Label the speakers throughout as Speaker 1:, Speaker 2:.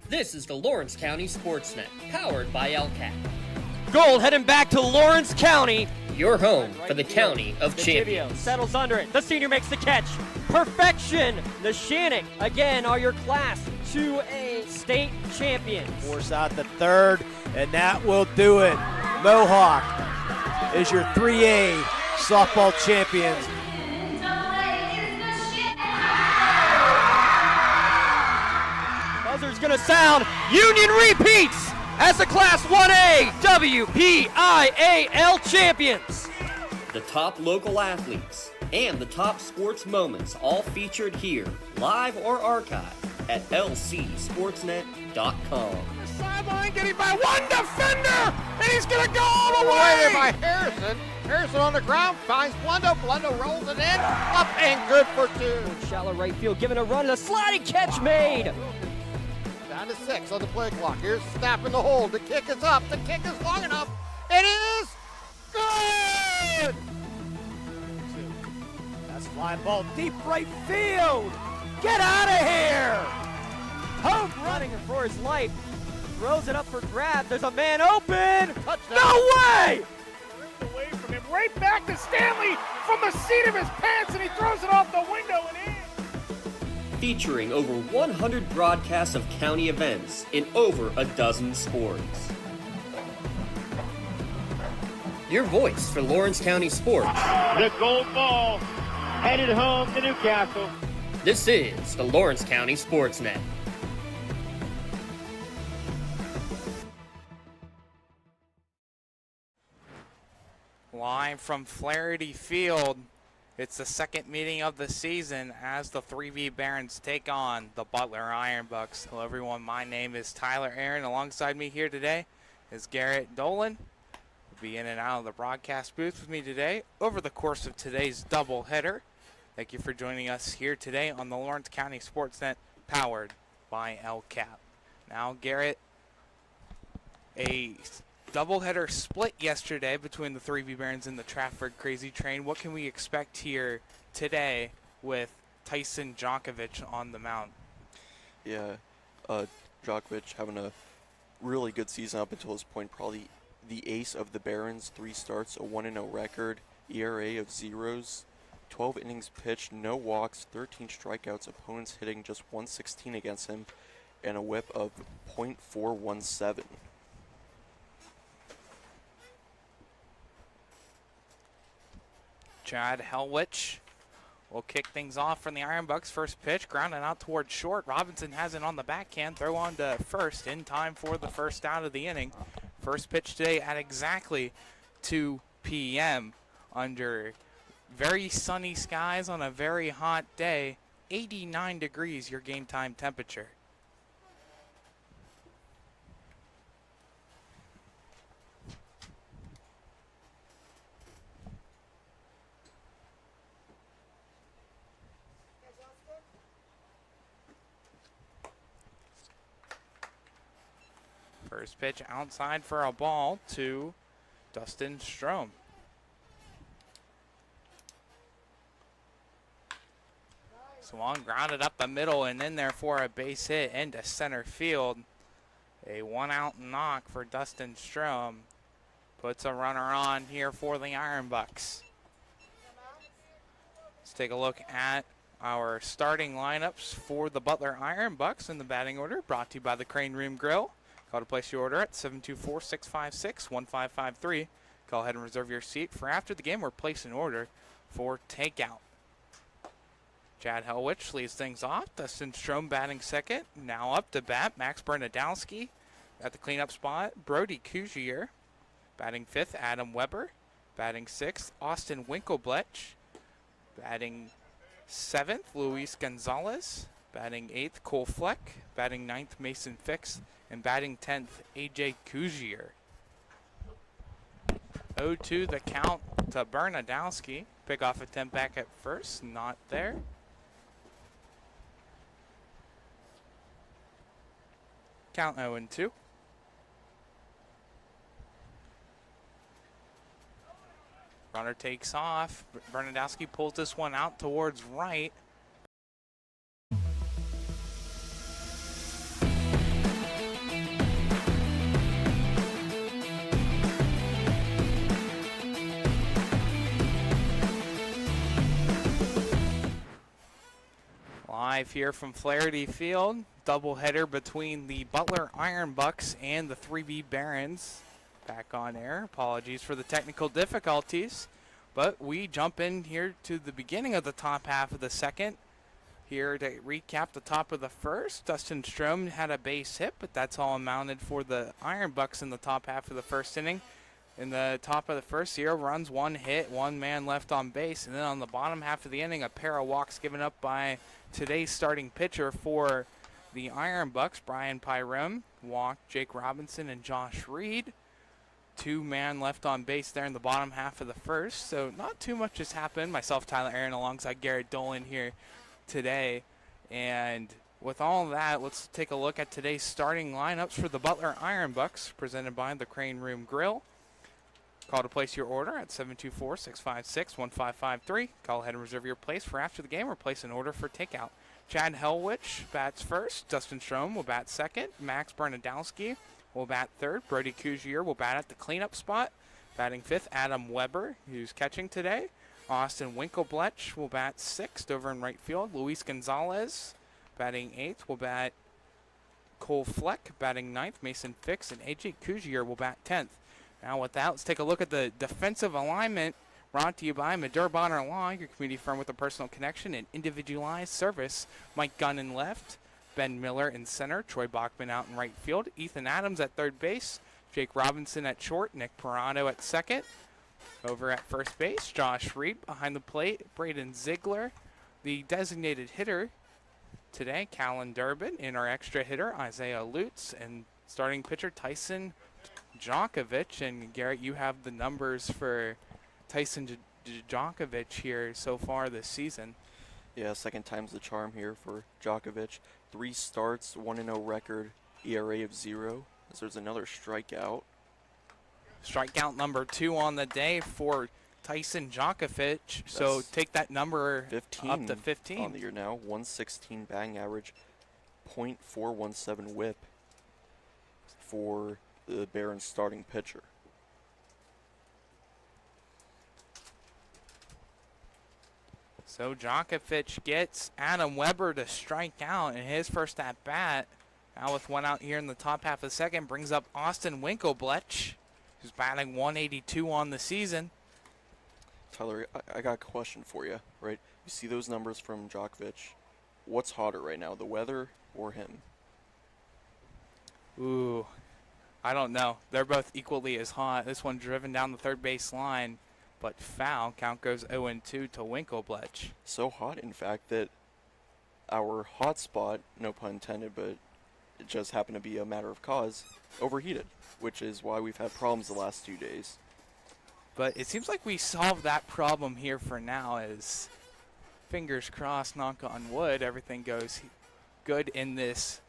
Speaker 1: This is the Lawrence County SportsNet, powered by LCAT.
Speaker 2: Gold heading back to Lawrence County.
Speaker 1: Your home for the County of Champions.
Speaker 2: Settles under it. The senior makes the catch. Perfection. The Shannick, again, are your Class 2A state champions.
Speaker 3: Force out the third, and that will do it. Mohawk is your 3A softball champions.
Speaker 2: Buzzer's gonna sound. Union repeats as the Class 1A WPIAL champions.
Speaker 1: The top local athletes and the top sports moments all featured here, live or archived at lcsportsnet.com.
Speaker 4: The sideline getting by one defender, and he's going to go all the way. By Harrison. Harrison on the ground finds Blundo. Blundo rolls it in, up and good for two.
Speaker 2: Shallow right field, giving a run, a sliding catch made.
Speaker 4: Down to 6 on the play clock. Here's Snap in the hole. The kick is up. The kick is long enough. It is good.
Speaker 3: That's fly ball deep right field. Get out of here.
Speaker 2: Hope running for his life. Throws it up for grab. There's a man open.
Speaker 4: Touchdown.
Speaker 2: No way!
Speaker 5: Away from him, right back to Stanley from the seat of his pants, and he throws it off the window and in.
Speaker 1: Featuring over 100 broadcasts of county events in over a dozen sports. Your voice for Lawrence County sports.
Speaker 5: The gold ball headed home to Newcastle.
Speaker 1: This is the Lawrence County SportsNet.
Speaker 6: Live from Flaherty Field, it's the second meeting of the season as the 3V Barons take on the Butler Ironbucks. Hello everyone, my name is Tyler Aaron. Alongside me here today is Garrett Dolan. We'll be in and out of the broadcast booth with me today over the course of today's doubleheader. Thank you for joining us here today on the Lawrence County SportsNet, powered by LCAP. Now, Garrett, a doubleheader split yesterday between the 3V Barons and the Trafford Crazy Train. What can we expect here today with Tyson Djokovic on the mound?
Speaker 7: Yeah, Djokovic having a really good season up until this point, probably the ace of the Barons. 3 starts, a 1-0 record, ERA of 0s, 12 innings pitched, no walks, 13 strikeouts, opponents hitting just 116 against him, and a whip of .417.
Speaker 6: Chad Helwich will kick things off from the Ironbucks. First pitch, grounded out towards short. Robinson has it on the backhand. Throw on to first in time for the first out of the inning. First pitch today at exactly 2 p.m. under very sunny skies on a very hot day. 89 degrees your game time temperature. First pitch outside for a ball to Dustin Strom. Swung, grounded up the middle and in there for a base hit into center field. A 1-out knock for Dustin Strom. Puts a runner on here for the Ironbucks. Let's take a look at our starting lineups for the Butler Ironbucks in the batting order, brought to you by the Crane Room Grill. Call to place your order at 724-656-1553. Call ahead and reserve your seat for after the game or place an order for takeout. Chad Helwich leads things off. Dustin Strom batting second. Now up to bat, Max Bernadowski at the cleanup spot. Brody Cougier batting fifth. Adam Weber batting sixth. Austin Winkelblech batting seventh. Luis Gonzalez batting eighth. Cole Fleck batting ninth. Mason Fix. And batting 10th, A.J. Cougier. 0-2 the count to Bernadowski. Pickoff attempt back at first, not there. Count 0-2. Runner takes off. Bernadowski pulls this one out towards right. Live here from Flaherty Field. Doubleheader between the Butler Iron Bucks and the 3B Barons. Back on air. Apologies for the technical difficulties. But we jump in here to the beginning of the top half of the second. Here to recap the top of the first. Dustin Strom had a base hit, but that's all amounted for the Iron Bucks in the top half of the first inning. In the top of the first, 0 runs, 1 hit, 1 man left on base. And then on the bottom half of the inning, a pair of walks given up by today's starting pitcher for the Iron Bucks, Brian Pyrome. Walked Jake Robinson and Josh Reed. 2 man left on base there in the bottom half of the first. So not too much has happened. Myself, Tyler Aaron, alongside Garrett Dolan here today. And with all that, let's take a look at today's starting lineups for the Butler Iron Bucks, presented by the Crane Room Grill. Call to place your order at 724-656-1553. Call ahead and reserve your place for after the game or place an order for takeout. Chad Helwich bats first. Dustin Strom will bat second. Max Bernadowski will bat third. Brody Cougier will bat at the cleanup spot. Batting fifth, Adam Weber, who's catching today. Austin Winkelblech will bat sixth over in right field. Luis Gonzalez batting eighth will bat Cole Fleck. Batting ninth, Mason Fix, and AJ Cougier will bat 10th. Now with that, let's take a look at the defensive alignment brought to you by Madure Bonner Law, your community firm with a personal connection and individualized service. Mike Gunn in left, Ben Miller in center, Troy Bachman out in right field, Ethan Adams at third base, Jake Robinson at short, Nick Parado at second. Over at first base, Josh Reed behind the plate, Braden Ziegler, the designated hitter today, Callan Durbin, and our extra hitter, Isaiah Lutz, and starting pitcher, Tyson Djokovic. And Garrett, you have the numbers for Tyson Djokovic here so far this season.
Speaker 7: Yeah, second time's the charm here for Djokovic. 3 starts, 1-0 record, ERA of 0. As there's another strikeout.
Speaker 6: Strikeout number 2 on the day for Tyson Djokovic. So take that number
Speaker 7: 15
Speaker 6: up to 15
Speaker 7: on the year now. 116 batting average, .417 WHIP for the Barons starting pitcher.
Speaker 6: So Djokovic gets Adam Weber to strike out in his first at bat. Now with 1 out here in the top half of the second, brings up Austin Winkelblech, who's batting 182 on the season.
Speaker 7: Tyler, I got a question for you, right? You see those numbers from Djokovic. What's hotter right now, the weather or him?
Speaker 6: Ooh, I don't know. They're both equally as hot. This one driven down the third base line, but foul. Count goes 0-2 to Winkelblech.
Speaker 7: So hot, in fact, that our hot spot, no pun intended, but it just happened to be a matter of cause, overheated, which is why we've had problems the last 2 days.
Speaker 6: But it seems like we solved that problem here for now, as fingers crossed, knock on wood, everything goes good in this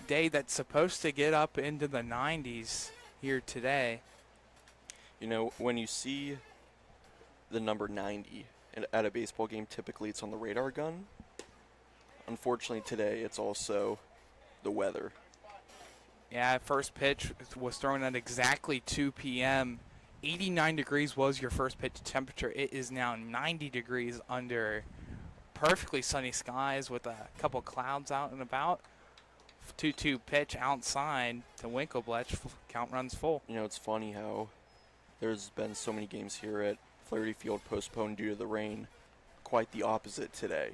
Speaker 6: day that's supposed to get up into the 90s here today.
Speaker 7: You know, when you see the number 90 at a baseball game, typically it's on the radar gun. Unfortunately today it's also the weather.
Speaker 6: Yeah, first pitch was thrown at exactly 2 p.m. 89 degrees was your first pitch temperature. It is now 90 degrees under perfectly sunny skies with a couple clouds out and about. 2-2 pitch outside to Winkelblech. Count runs full.
Speaker 7: You know, it's funny how there's been so many games here at Flaherty Field postponed due to the rain. Quite the opposite today.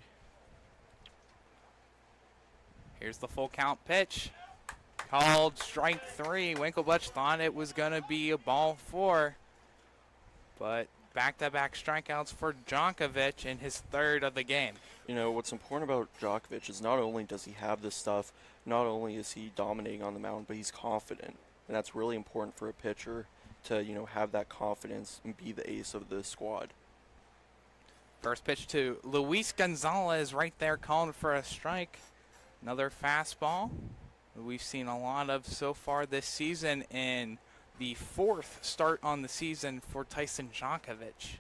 Speaker 6: Here's the full count pitch. Called strike 3. Winkelblech thought it was going to be a ball 4. But back-to-back strikeouts for Djokovic in his third of the game.
Speaker 7: You know, what's important about Djokovic is not only does he have this stuff, not only is he dominating on the mound, but he's confident. And that's really important for a pitcher to, you know, have that confidence and be the ace of the squad.
Speaker 6: First pitch to Luis Gonzalez right there calling for a strike. Another fastball we've seen a lot of so far this season, in the 4th start on the season for Tyson Djokovic.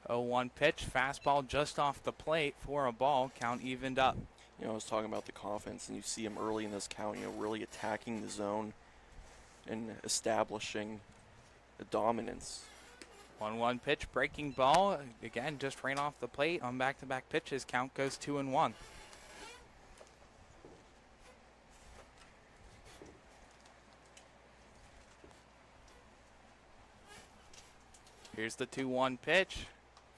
Speaker 6: 0-1 pitch, fastball just off the plate for a ball, count evened up.
Speaker 7: You know, I was talking about the confidence, and you see him early in this count, you know, really attacking the zone and establishing the dominance.
Speaker 6: 1-1 pitch, breaking ball, again, just right off the plate on back-to-back pitches, count goes 2-1. Here's the 2-1 pitch.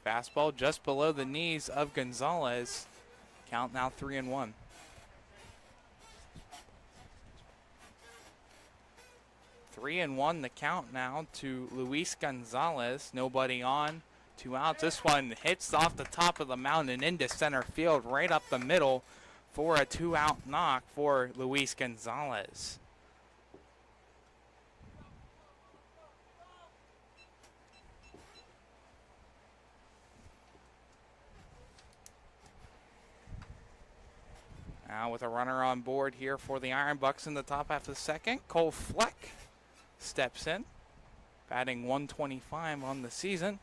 Speaker 6: Fastball just below the knees of Gonzalez. Count now 3-1. Three and one the count now to Luis Gonzalez. Nobody on. 2 outs. This one hits off the top of the mound and into center field, right up the middle for a 2-out knock for Luis Gonzalez. Now with a runner on board here for the Iron Bucks in the top half of the second, Cole Fleck steps in, batting 125 on the season.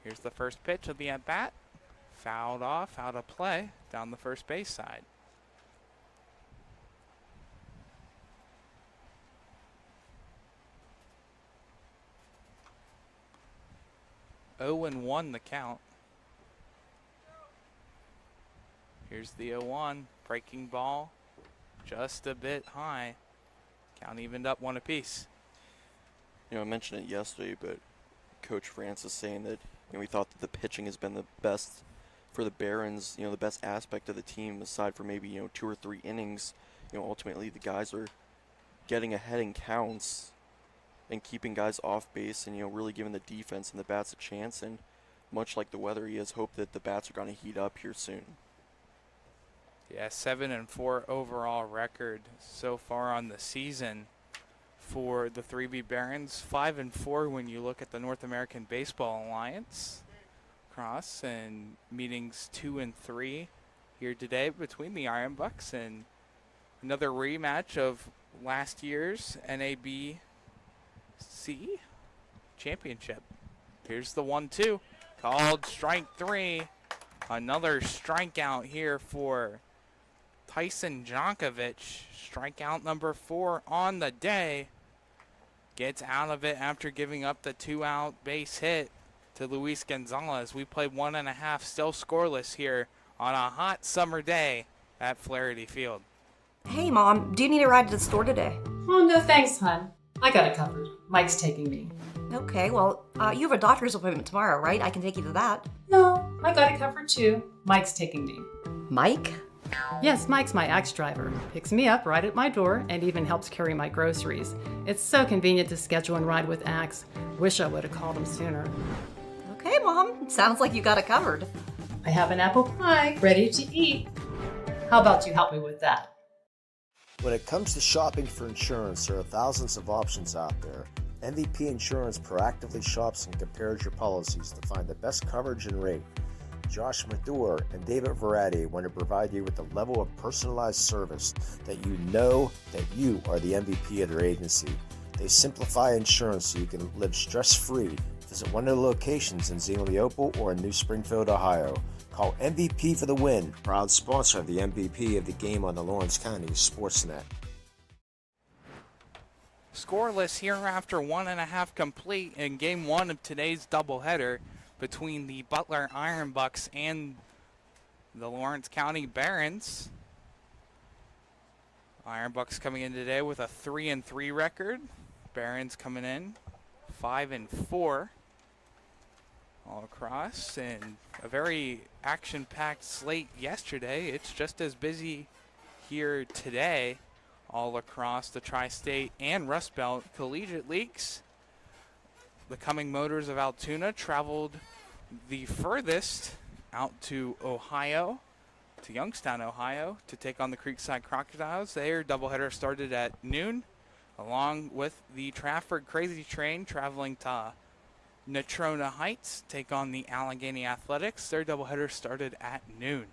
Speaker 6: Here's the first pitch of the at-bat. Fouled off, out of play, down the first base side. Oh and 1 the count. Here's the 0-1, breaking ball, just a bit high. Count evened up 1 apiece.
Speaker 7: I mentioned it yesterday, but Coach Francis saying that we thought that the pitching has been the best for the Barons, the best aspect of the team aside from maybe 2 or 3 innings. Ultimately the guys are getting ahead in counts and keeping guys off base and really giving the defense and the bats a chance. And much like the weather, he has hope that the bats are going to heat up here soon.
Speaker 6: Yeah, 7-4 overall record so far on the season for the 3B Barons. 5-4 when you look at the North American Baseball Alliance cross, and meetings 2 and 3 here today between the Iron Bucks and another rematch of last year's NABC championship. Here's the 1-2, called strike 3. Another strikeout here for Tyson Jonkovic. Strikeout number 4 on the day. Gets out of it after giving up the 2-out base hit to Luis Gonzalez. We played 1.5, still scoreless here on a hot summer day at Flaherty Field.
Speaker 8: Hey, Mom, do you need a ride to the store today?
Speaker 9: Oh, no thanks, hon. I got it covered. Mike's taking me.
Speaker 8: Okay, well, you have a doctor's appointment tomorrow, right? I can take you to that.
Speaker 9: No, I got it covered too. Mike's taking me.
Speaker 8: Mike?
Speaker 9: Yes, Mike's my ex driver. Picks me up right at my door and even helps carry my groceries. It's so convenient to schedule and ride with Axe. Wish I would have called him sooner.
Speaker 8: Okay, Mom. Sounds like you got it covered.
Speaker 9: I have an apple pie ready to eat. How about you help me with that?
Speaker 3: When it comes to shopping for insurance, there are thousands of options out there. MVP Insurance proactively shops and compares your policies to find the best coverage and rate. Josh Madure and David Verratti want to provide you with a level of personalized service that you know that you are the MVP of their agency. They simplify insurance so you can live stress-free. Visit one of their locations in Zingley Opal or in New Springfield, Ohio. Call MVP for the win. Proud sponsor of the MVP of the game on the Lawrence County SportsNet.
Speaker 6: Scoreless here after 1.5 complete in game 1 of today's doubleheader between the Butler Iron Bucks and the Lawrence County Barons. Iron Bucks coming in today with a 3-3 record. Barons coming in 5-4 all across, and a very action-packed slate yesterday. It's just as busy here today all across the Tri-State and Rust Belt Collegiate Leagues. The Coming Motors of Altoona traveled the furthest out to Ohio, to Youngstown, Ohio, to take on the Creekside Crocodiles. Their doubleheader started at noon, along with the Trafford Crazy Train traveling to Natrona Heights, take on the Allegheny Athletics. Their doubleheader started at noon.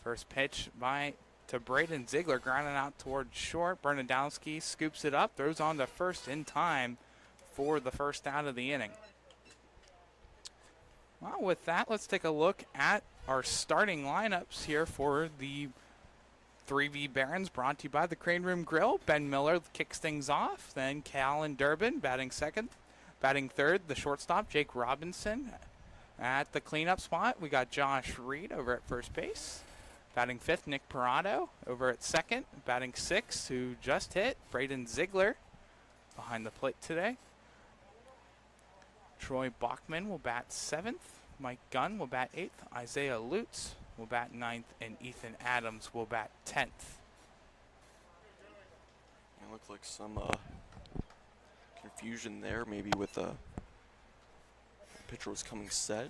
Speaker 6: First pitch to Braden Ziegler, grounding out towards short. Bernadowski scoops it up, throws on to first in time for the first out of the inning. Well, with that, let's take a look at our starting lineups here for the 3V Barons, brought to you by the Crane Room Grill. Ben Miller kicks things off. Then Callan Durbin batting second. Batting third, the shortstop, Jake Robinson. At the cleanup spot, we got Josh Reed over at first base. Batting fifth, Nick Parado. Over at second, batting sixth, who just hit, Braden Ziegler, behind the plate today. Troy Bachman will bat seventh. Mike Gunn will bat eighth. Isaiah Lutz will bat ninth, and Ethan Adams will bat 10th.
Speaker 7: It looked like some confusion there, maybe with the pitcher was coming set.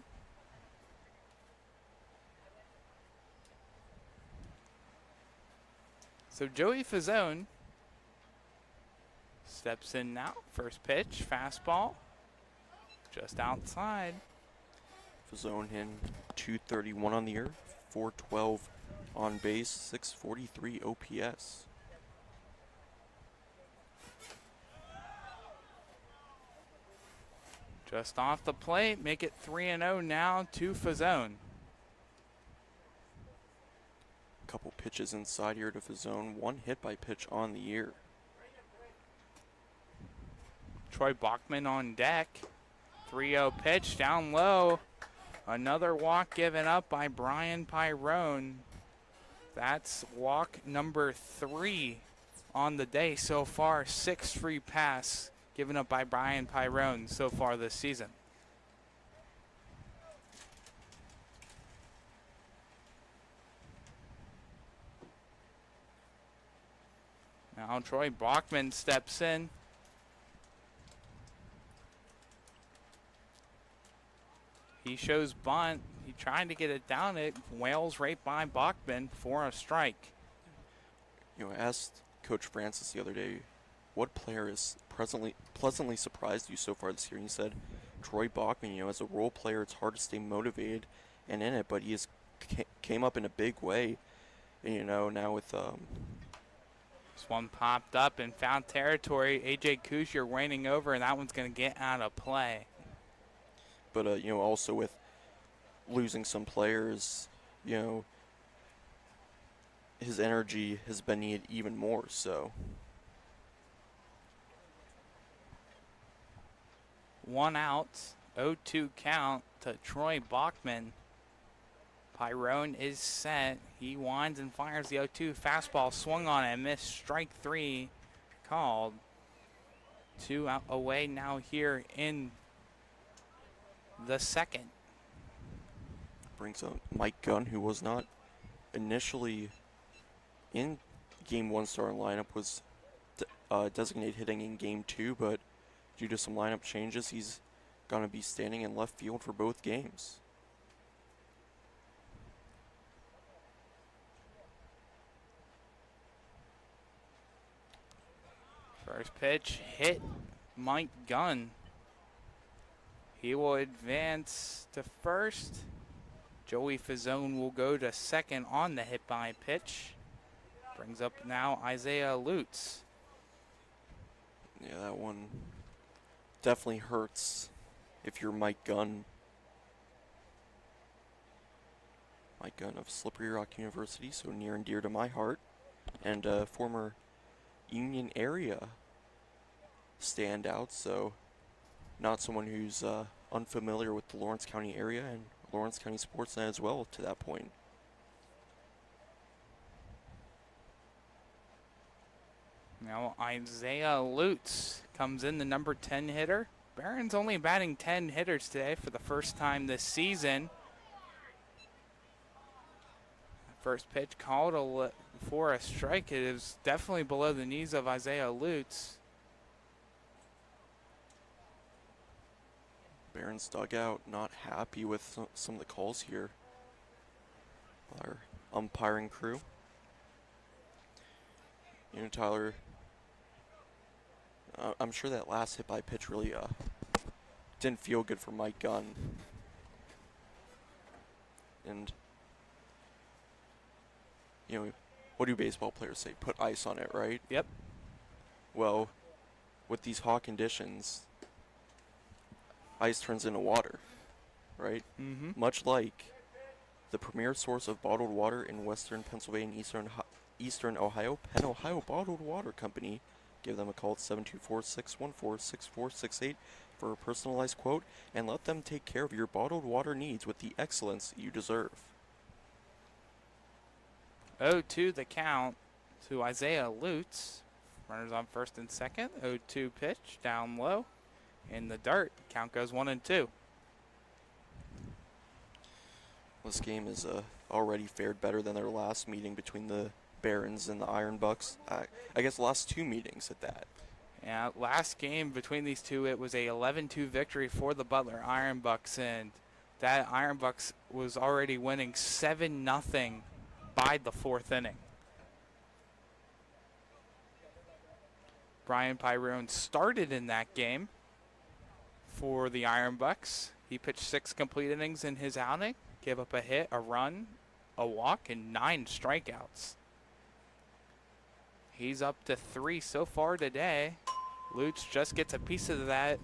Speaker 6: So Joey Fazone steps in now. First pitch, fastball, just outside.
Speaker 7: Fazone hitting .231 on the year, .412 on base, .643 OPS.
Speaker 6: Just off the plate, make it 3-0 now to Fazone.
Speaker 7: Couple pitches inside here to Fazone, one hit by pitch on the year.
Speaker 6: Troy Bachman on deck. 3-0 pitch down low. Another walk given up by Brian Pyrone. That's walk number 3 on the day so far. 6 free pass given up by Brian Pyrone so far this season. Now Troy Bachman steps in. He shows bunt. He tried to get it down. It wails right by Bachman for a strike.
Speaker 7: You know, I asked Coach Francis the other day, what player is pleasantly surprised you so far this year? And he said, Troy Bachman. You know, as a role player, it's hard to stay motivated and in it, but he came up in a big way. And you know, now with
Speaker 6: this one popped up in foul territory. AJ Kuzier waning over, and that one's going to get out of play.
Speaker 7: But you know, also with losing some players, you know, his energy has been needed even more. So
Speaker 6: 1 out, 0-2 count to Troy Bachman. Pyrone is set. He winds and fires the 0-2 fastball, swung on and missed. Strike 3 called. 2 out away now here in the second.
Speaker 7: Brings up Mike Gunn, who was not initially in Game 1 starting lineup, was designated hitting in Game 2, but due to some lineup changes, he's going to be standing in left field for both games.
Speaker 6: First pitch hit Mike Gunn. He will advance to first. Joey Fazone will go to second on the hit by pitch. Brings up now Isaiah Lutz.
Speaker 7: Yeah, that one definitely hurts if you're Mike Gunn. Mike Gunn of Slippery Rock University, so near and dear to my heart, and former Union area standout, so not someone who's unfamiliar with the Lawrence County area and Lawrence County SportsNet as well to that point.
Speaker 6: Now Isaiah Lutz comes in, the number 10 hitter. Barron's only batting 10 hitters today for the first time this season. First pitch called for a strike. It is definitely below the knees of Isaiah Lutz.
Speaker 7: Barron's dugout not happy with some of the calls here. Our umpiring crew. You know, Tyler, I'm sure that last hit by pitch really didn't feel good for Mike Gunn. And, you know, what do baseball players say? Put ice on it, right?
Speaker 6: Yep.
Speaker 7: Well, with these hot conditions, ice turns into water, right?
Speaker 6: Mm-hmm.
Speaker 7: Much like the premier source of bottled water in western Pennsylvania and eastern Ohio, Penn Ohio Bottled Water Company. Give them a call at 724-614-6468 for a personalized quote, and let them take care of your bottled water needs with the excellence you deserve.
Speaker 6: 0-2 the count to Isaiah Lutz. Runners on first and second. 0-2 pitch down low in the dirt. Count goes 1-2.
Speaker 7: This game is already fared better than their last meeting between the Barons and the Iron Bucks. I guess the last 2 meetings at that.
Speaker 6: Yeah, last game between these two, it was a 11-2 victory for the Butler Iron Bucks, and that Iron Bucks was already winning 7-0 by the 4th inning. Brian Pyrone started in that game for the Iron Bucks. He pitched 6 complete innings in his outing, gave up a hit, a run, a walk, and 9 strikeouts. He's up to 3 so far today. Lutz just gets a piece of that.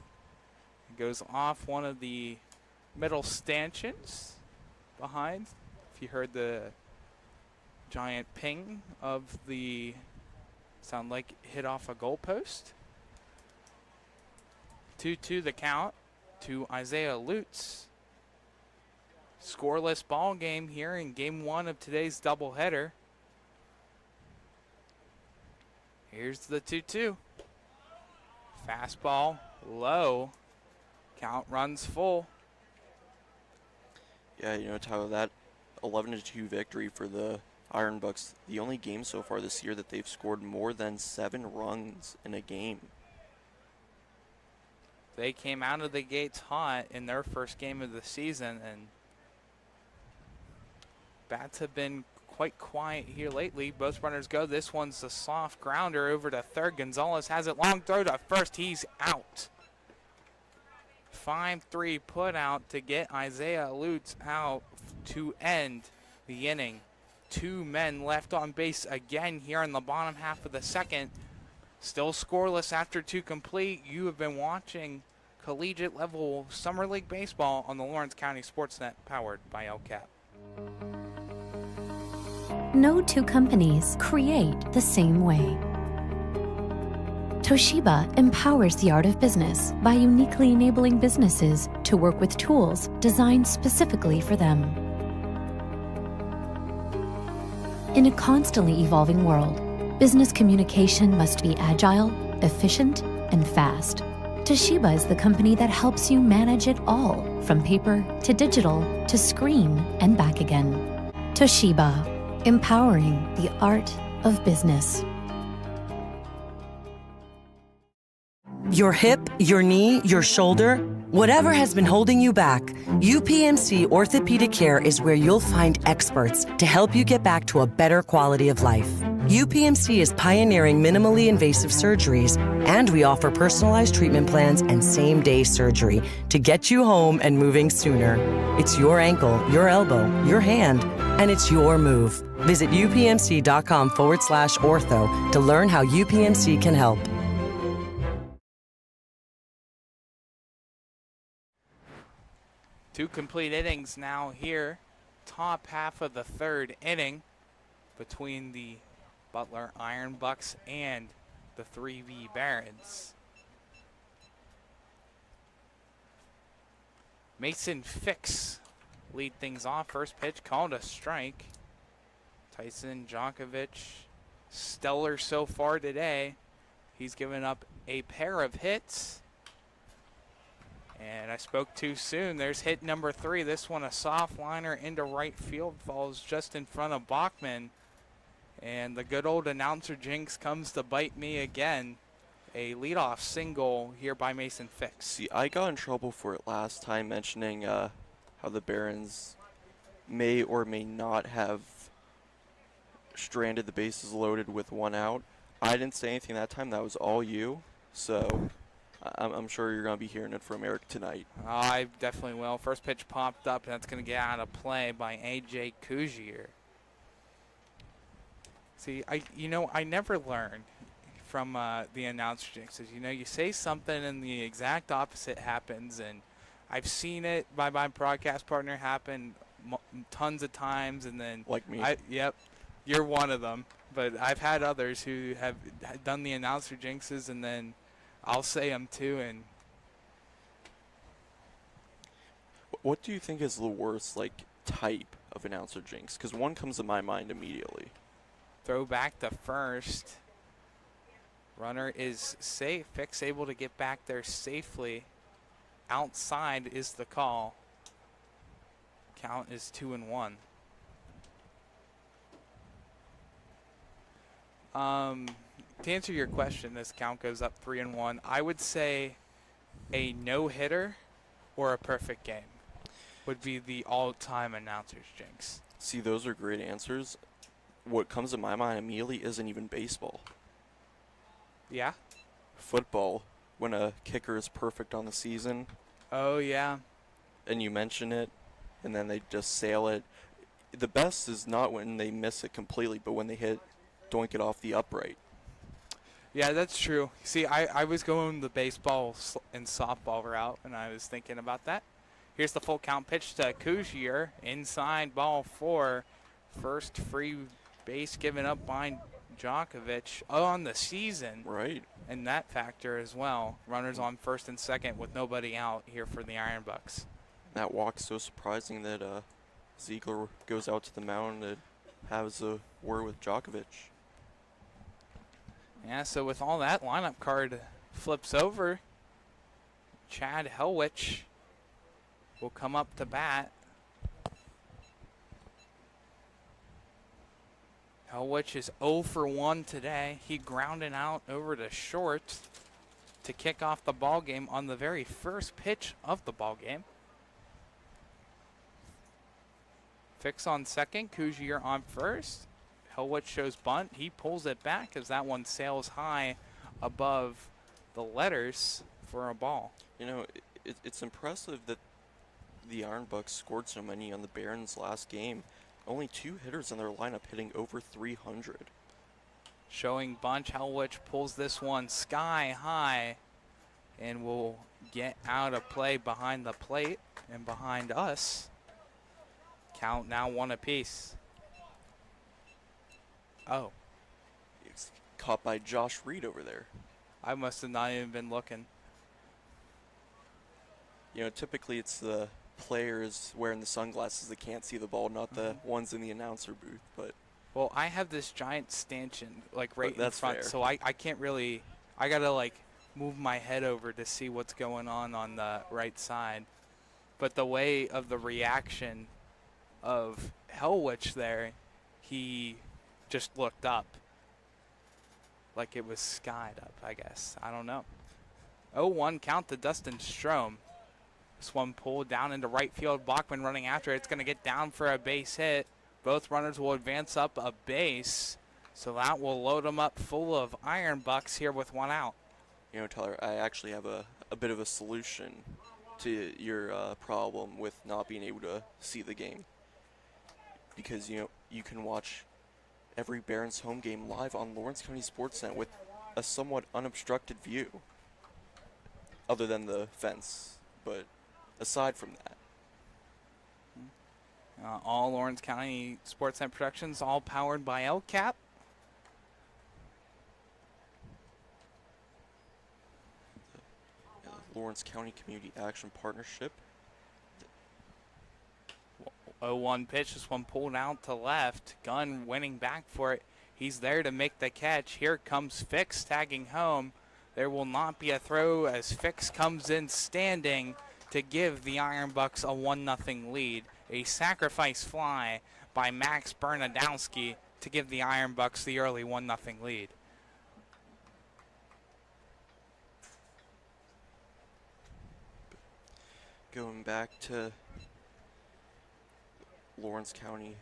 Speaker 6: Goes off one of the middle stanchions behind. If you heard the giant ping of the sound like hit off a goalpost. 2-2 the count to Isaiah Lutz. Scoreless ball game here in game 1 of today's doubleheader. Here's the 2-2. Fastball low. Count runs full.
Speaker 7: Yeah, you know, Tyler, that 11-2 victory for the Iron Bucks, the only game so far this year that they've scored more than 7 runs in a game.
Speaker 6: They came out of the gates hot in their first game of the season, and bats have been quite quiet here lately. Both runners go. This one's a soft grounder over to third. Gonzalez has it. Long throw to first. He's out. 5-3 put out to get Isaiah Lutz out to end the inning. 2 men left on base again here in the bottom half of the second. Still scoreless after 2 complete. You have been watching collegiate level Summer League baseball on the Lawrence County SportsNet, powered by LCAP.
Speaker 10: No 2 companies create the same way. Toshiba empowers the art of business by uniquely enabling businesses to work with tools designed specifically for them. In a constantly evolving world, business communication must be agile, efficient, and fast. Toshiba is the company that helps you manage it all, from paper to digital to screen and back again. Toshiba, empowering the art of business.
Speaker 11: Your hip, your knee, your shoulder, whatever has been holding you back, UPMC Orthopedic Care is where you'll find experts to help you get back to a better quality of life. UPMC is pioneering minimally invasive surgeries, and we offer personalized treatment plans and same-day surgery to get you home and moving sooner. It's your ankle, your elbow, your hand, and it's your move. Visit upmc.com/ortho to learn how UPMC can help.
Speaker 6: Two complete innings now here. Top half of the 3rd inning between the Butler Iron Bucks and the 3V Barons. Mason Fix lead things off. First pitch called a strike. Tyson Djokovic, stellar so far today. He's given up a pair of hits. And I spoke too soon. There's hit number 3. This one a soft liner into right field, falls just in front of Bachman. And the good old announcer jinx comes to bite me again. A leadoff single here by Mason Fix.
Speaker 7: See, I got in trouble for it last time, mentioning how the Barons may or may not have stranded the bases loaded with 1 out. I didn't say anything that time. That was all you. So I'm sure you're going to be hearing it from Eric tonight.
Speaker 6: I definitely will. First pitch popped up, and that's going to get out of play by A.J. Cougier. See, I never learned from the announcer jinxes. You say something and the exact opposite happens, and I've seen it by my broadcast partner happen tons of times, and then
Speaker 7: like me.
Speaker 6: Yep, you're one of them. But I've had others who have done the announcer jinxes, and then I'll say them too. And
Speaker 7: what do you think is the worst, type? of announcer jinx? Because one comes to my mind immediately.
Speaker 6: Throw back to first. Runner is safe. Fix able to get back there safely. Outside is the call. Count is 2-1. To answer your question, this count goes up 3-1. I would say a no-hitter or a perfect game would be the all-time announcer's jinx.
Speaker 7: See, those are great answers. What comes to my mind immediately isn't even baseball.
Speaker 6: Yeah?
Speaker 7: Football, when a kicker is perfect on the season.
Speaker 6: Oh, yeah.
Speaker 7: And you mention it, and then they just sail it. The best is not when they miss it completely, but when they doink it off the upright.
Speaker 6: Yeah, that's true. See, I was going the baseball and softball route, and I was thinking about that. Here's the full count pitch to Coughier. Inside ball 4. First free base given up by Djokovic on the season.
Speaker 7: Right.
Speaker 6: And that factor as well. Runners on first and second with nobody out here for the Iron Bucks.
Speaker 7: That walk's so surprising that Ziegler goes out to the mound and has a word with Djokovic.
Speaker 6: Yeah, so with all that, lineup card flips over. Chad Helwich will come up to bat. Helwich is 0 for 1 today. He grounded out over to short to kick off the ball game on the very first pitch of the ball game. Fix on second, Coughier on first. Helwich shows bunt. He pulls it back as that one sails high above the letters for a ball.
Speaker 7: You know, it's impressive that the Iron Bucks scored so many on the Barons last game. Only 2 hitters in their lineup hitting over 300.
Speaker 6: Showing bunch, Helwich pulls this one sky high and will get out of play behind the plate and behind us. Count now 1 apiece. Oh.
Speaker 7: It's caught by Josh Reed over there.
Speaker 6: I must have not even been looking.
Speaker 7: You know, typically it's the players wearing the sunglasses that can't see the ball, not the ones in the announcer booth. But
Speaker 6: well, I have this giant stanchion like right in front,
Speaker 7: fair.
Speaker 6: so I can't really. I gotta like move my head over to see what's going on the right side. But the way of the reaction of Helwich there, he just looked up like it was skied up, I guess. I don't know. 0-1 count to Dustin Strom. This one pulled down into right field. Bachman running after it. It's going to get down for a base hit. Both runners will advance up a base, so that will load them up full of Iron Bucks here with 1 out.
Speaker 7: You know, Tyler, I actually have a bit of a solution to your problem with not being able to see the game. Because, you know, you can watch every Barons home game live on Lawrence County SportsNet with a somewhat unobstructed view. Other than the fence, but aside from that.
Speaker 6: All Lawrence County SportsNet productions, all powered by LCAP.
Speaker 7: The Lawrence County Community Action Partnership.
Speaker 6: 0-1 pitch, this one pulled out to left. Gunn winning back for it. He's there to make the catch. Here comes Fix tagging home. There will not be a throw as Fix comes in standing to give the Iron Bucks a 1-0 lead. A sacrifice fly by Max Bernadowski to give the Iron Bucks the early 1-0 lead.
Speaker 7: Going back to Lawrence County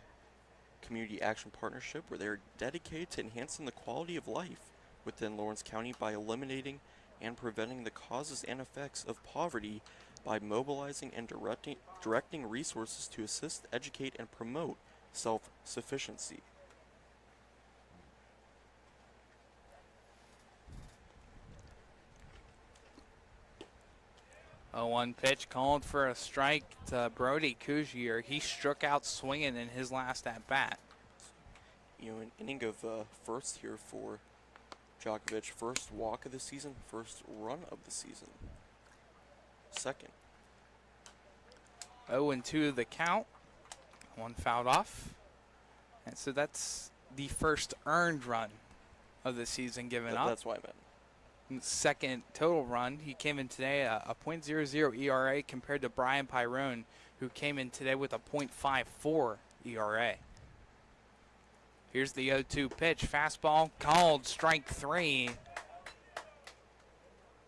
Speaker 7: Community Action Partnership, where they're dedicated to enhancing the quality of life within Lawrence County by eliminating and preventing the causes and effects of poverty by mobilizing and directing resources to assist, educate, and promote self-sufficiency.
Speaker 6: A 1 pitch called for a strike to Brody Coughier. He struck out swinging in his last at-bat.
Speaker 7: You know, an inning of first here for Djokovic. First walk of the season, first run of the season. Second.
Speaker 6: 0-2 the count. One fouled off. And so that's the first earned run of the season given up.
Speaker 7: That's what I meant.
Speaker 6: Second total run. He came in today a .00 ERA compared to Brian Pyrone, who came in today with a .54 ERA. Here's the 0-2 pitch. Fastball called, strike 3.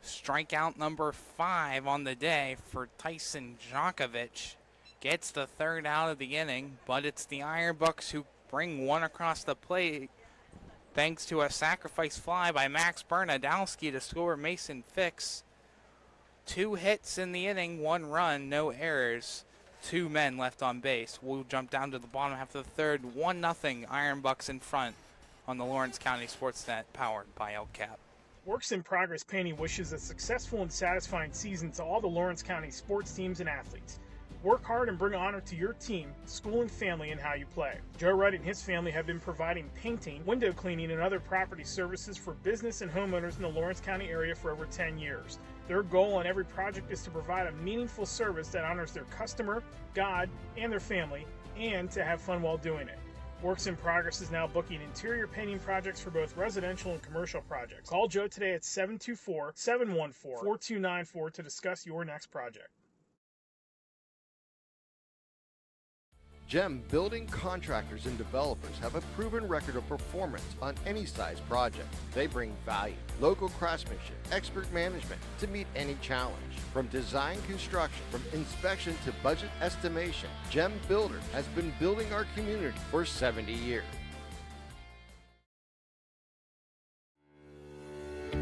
Speaker 6: Strikeout number 5 on the day for Tyson Djokovic. Gets the third out of the inning, but it's the Iron Bucks who bring one across the plate thanks to a sacrifice fly by Max Bernadowski to score Mason Fix. 2 hits in the inning, 1 run, no errors. 2 men left on base. We'll jump down to the bottom half of the third. 1-0 Iron Bucks in front on the Lawrence County SportsNet, powered by El Cap.
Speaker 5: Works in Progress Painting wishes a successful and satisfying season to all the Lawrence County sports teams and athletes. Work hard and bring honor to your team, school, and family in how you play. Joe Wright and his family have been providing painting, window cleaning, and other property services for business and homeowners in the Lawrence County area for over 10 years. Their goal on every project is to provide a meaningful service that honors their customer, God, and their family, and to have fun while doing it. Works in Progress is now booking interior painting projects for both residential and commercial projects. Call Joe today at 724-714-4294 to discuss your next project.
Speaker 4: GEM building contractors and developers have a proven record of performance on any size project. They bring value, local craftsmanship, expert management to meet any challenge. From design construction, from inspection to budget estimation, GEM Builders has been building our community for 70 years.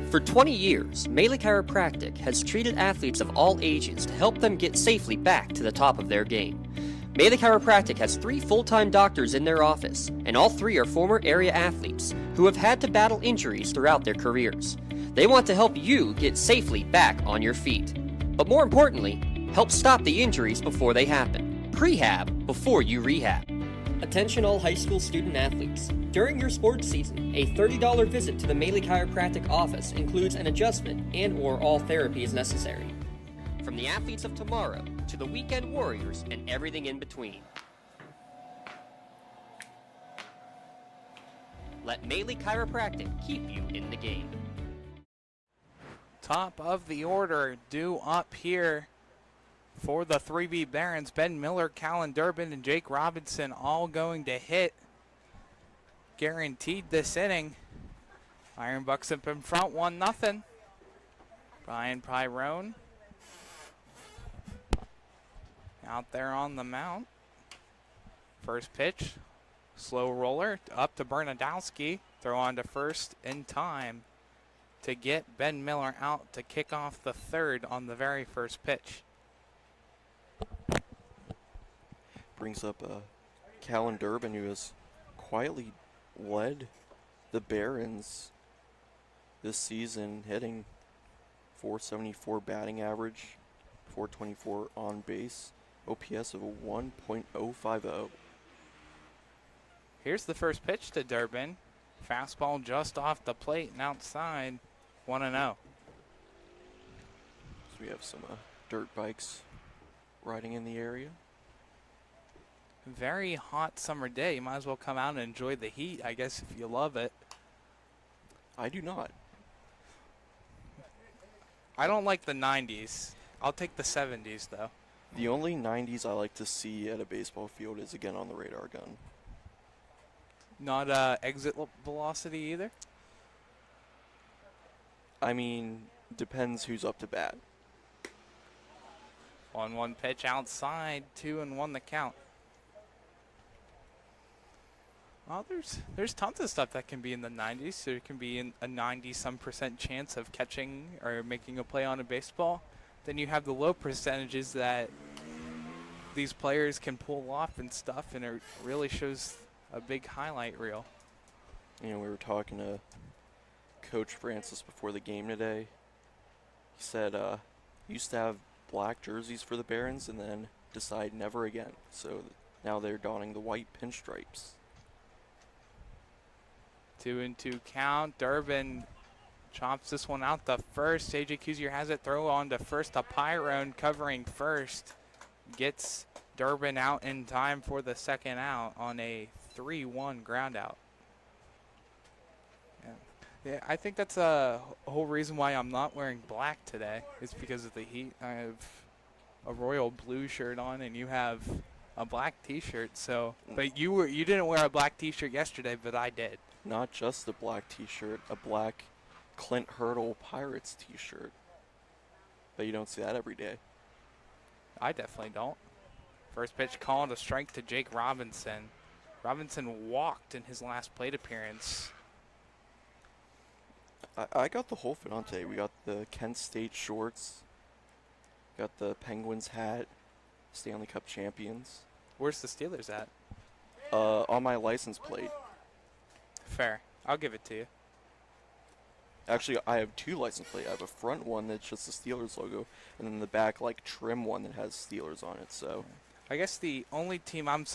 Speaker 1: For 20 years, Melee Chiropractic has treated athletes of all ages to help them get safely back to the top of their game. Melee Chiropractic has 3 full-time doctors in their office, and all 3 are former area athletes who have had to battle injuries throughout their careers. They want to help you get safely back on your feet. But more importantly, help stop the injuries before they happen. Prehab before you rehab. Attention all high school student athletes. During your sports season, a $30 visit to the Melee Chiropractic office includes an adjustment and/or all therapy is necessary. From the athletes of tomorrow to the weekend warriors and everything in between. Let Melee Chiropractic keep you in the game.
Speaker 6: Top of the order due up here for the 3B Barons. Ben Miller, Callan Durbin, and Jake Robinson all going to hit. Guaranteed this inning. Iron Bucks up in front, 1-0. Brian Pyrone out there on the mound. First pitch, slow roller up to Bernadowski. Throw on to first in time to get Ben Miller out to kick off the third on the very first pitch.
Speaker 7: Brings up Callan Durbin, who has quietly led the Barons this season, hitting .474 batting average, .424 on base, OPS of a 1.050.
Speaker 6: Here's the first pitch to Durbin. Fastball just off the plate and outside, 1-0.
Speaker 7: So we have some dirt bikes riding in the area.
Speaker 6: Very hot summer day. You might as well come out and enjoy the heat, I guess, if you love it.
Speaker 7: I do not.
Speaker 6: I don't like the 90s. I'll take the 70s, though.
Speaker 7: The only 90s I like to see at a baseball field is, again, on the radar gun.
Speaker 6: Not exit velocity either?
Speaker 7: I mean, depends who's up to bat.
Speaker 6: 1-1 pitch outside, 2-1 the count. Well, there's tons of stuff that can be in the 90s. There can be a 90-some% chance of catching or making a play on a baseball. Then you have the low percentages that these players can pull off and stuff, and it really shows a big highlight reel.
Speaker 7: You know, we were talking to Coach Francis before the game today. He said used to have black jerseys for the Barons and then decide never again. So now they're donning the white pinstripes.
Speaker 6: 2-2 count. Durbin chops this one out the first. AJ Kuzier has it. Throw on to first to Pyrone, covering first. Gets Durbin out in time for the second out on a 3-1 ground out. Yeah, I think that's a whole reason why I'm not wearing black today is because of the heat. I have a royal blue shirt on, and you have a black T-shirt. So, but you didn't wear a black T-shirt yesterday, but I did.
Speaker 7: Not just a black T-shirt, a black Clint Hurdle Pirates T-shirt. But you don't see that every day.
Speaker 6: I definitely don't. First pitch called a strike to Jake Robinson. Robinson walked in his last plate appearance.
Speaker 7: I got the whole fit on today. We got the Kent State shorts, got the Penguins hat, Stanley Cup champions.
Speaker 6: Where's the Steelers at?
Speaker 7: On my license plate.
Speaker 6: Fair. I'll give it to you.
Speaker 7: Actually, I have two license plates. I have a front one that's just the Steelers logo, and then the back, like, trim one that has Steelers on it. So,
Speaker 6: I guess the only team I'm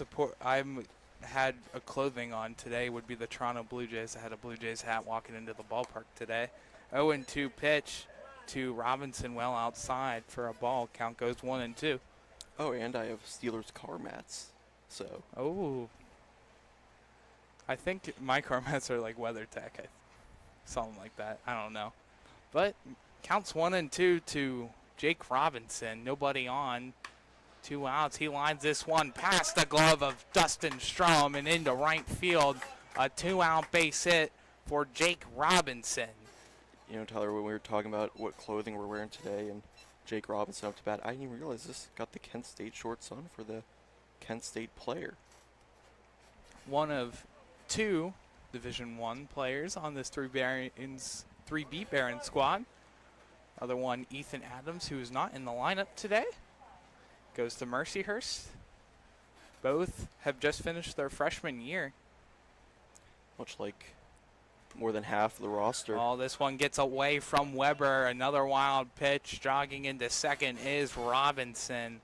Speaker 6: had a clothing on today would be the Toronto Blue Jays. I had a Blue Jays hat walking into the ballpark today. 0-2 pitch to Robinson well outside for a ball. Count goes 1-2.
Speaker 7: Oh, and I have Steelers car mats. So.
Speaker 6: Oh. I think my car mats are like WeatherTech. Something like that. I don't know. But counts 1-2 to Jake Robinson. Nobody on. 2 outs. He lines this one past the glove of Dustin Strom and into right field. A 2-out base hit for Jake Robinson.
Speaker 7: You know, Tyler, when we were talking about what clothing we're wearing today and Jake Robinson up to bat, I didn't even realize this got the Kent State shorts on for the Kent State player.
Speaker 6: One of 2 Division I players on this 3B Barons squad. Other one, Ethan Adams, who is not in the lineup today, goes to Mercyhurst. Both have just finished their freshman year.
Speaker 7: Much like more than half of the roster.
Speaker 6: Oh, this one gets away from Weber. Another wild pitch. Jogging into second is Robinson.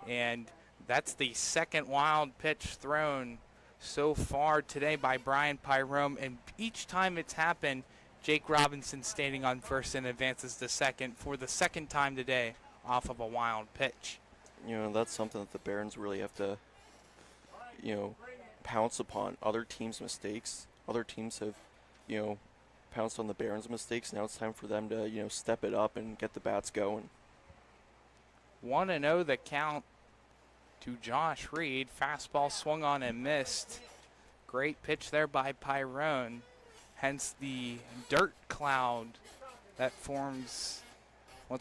Speaker 6: And that's the second wild pitch thrown so far today by Brian Pyrome. And each time it's happened, Jake Robinson standing on first and advances to second for the second time today off of a wild pitch.
Speaker 7: You know, that's something that the Barons really have to, you know, pounce upon. Other teams' mistakes. Other teams have, you know, pounced on the Barons' mistakes. Now it's time for them to, you know, step it up and get the bats going.
Speaker 6: 1-0 the count to Josh Reed. Fastball swung on and missed. Great pitch there by Pyrone. Hence the dirt cloud that forms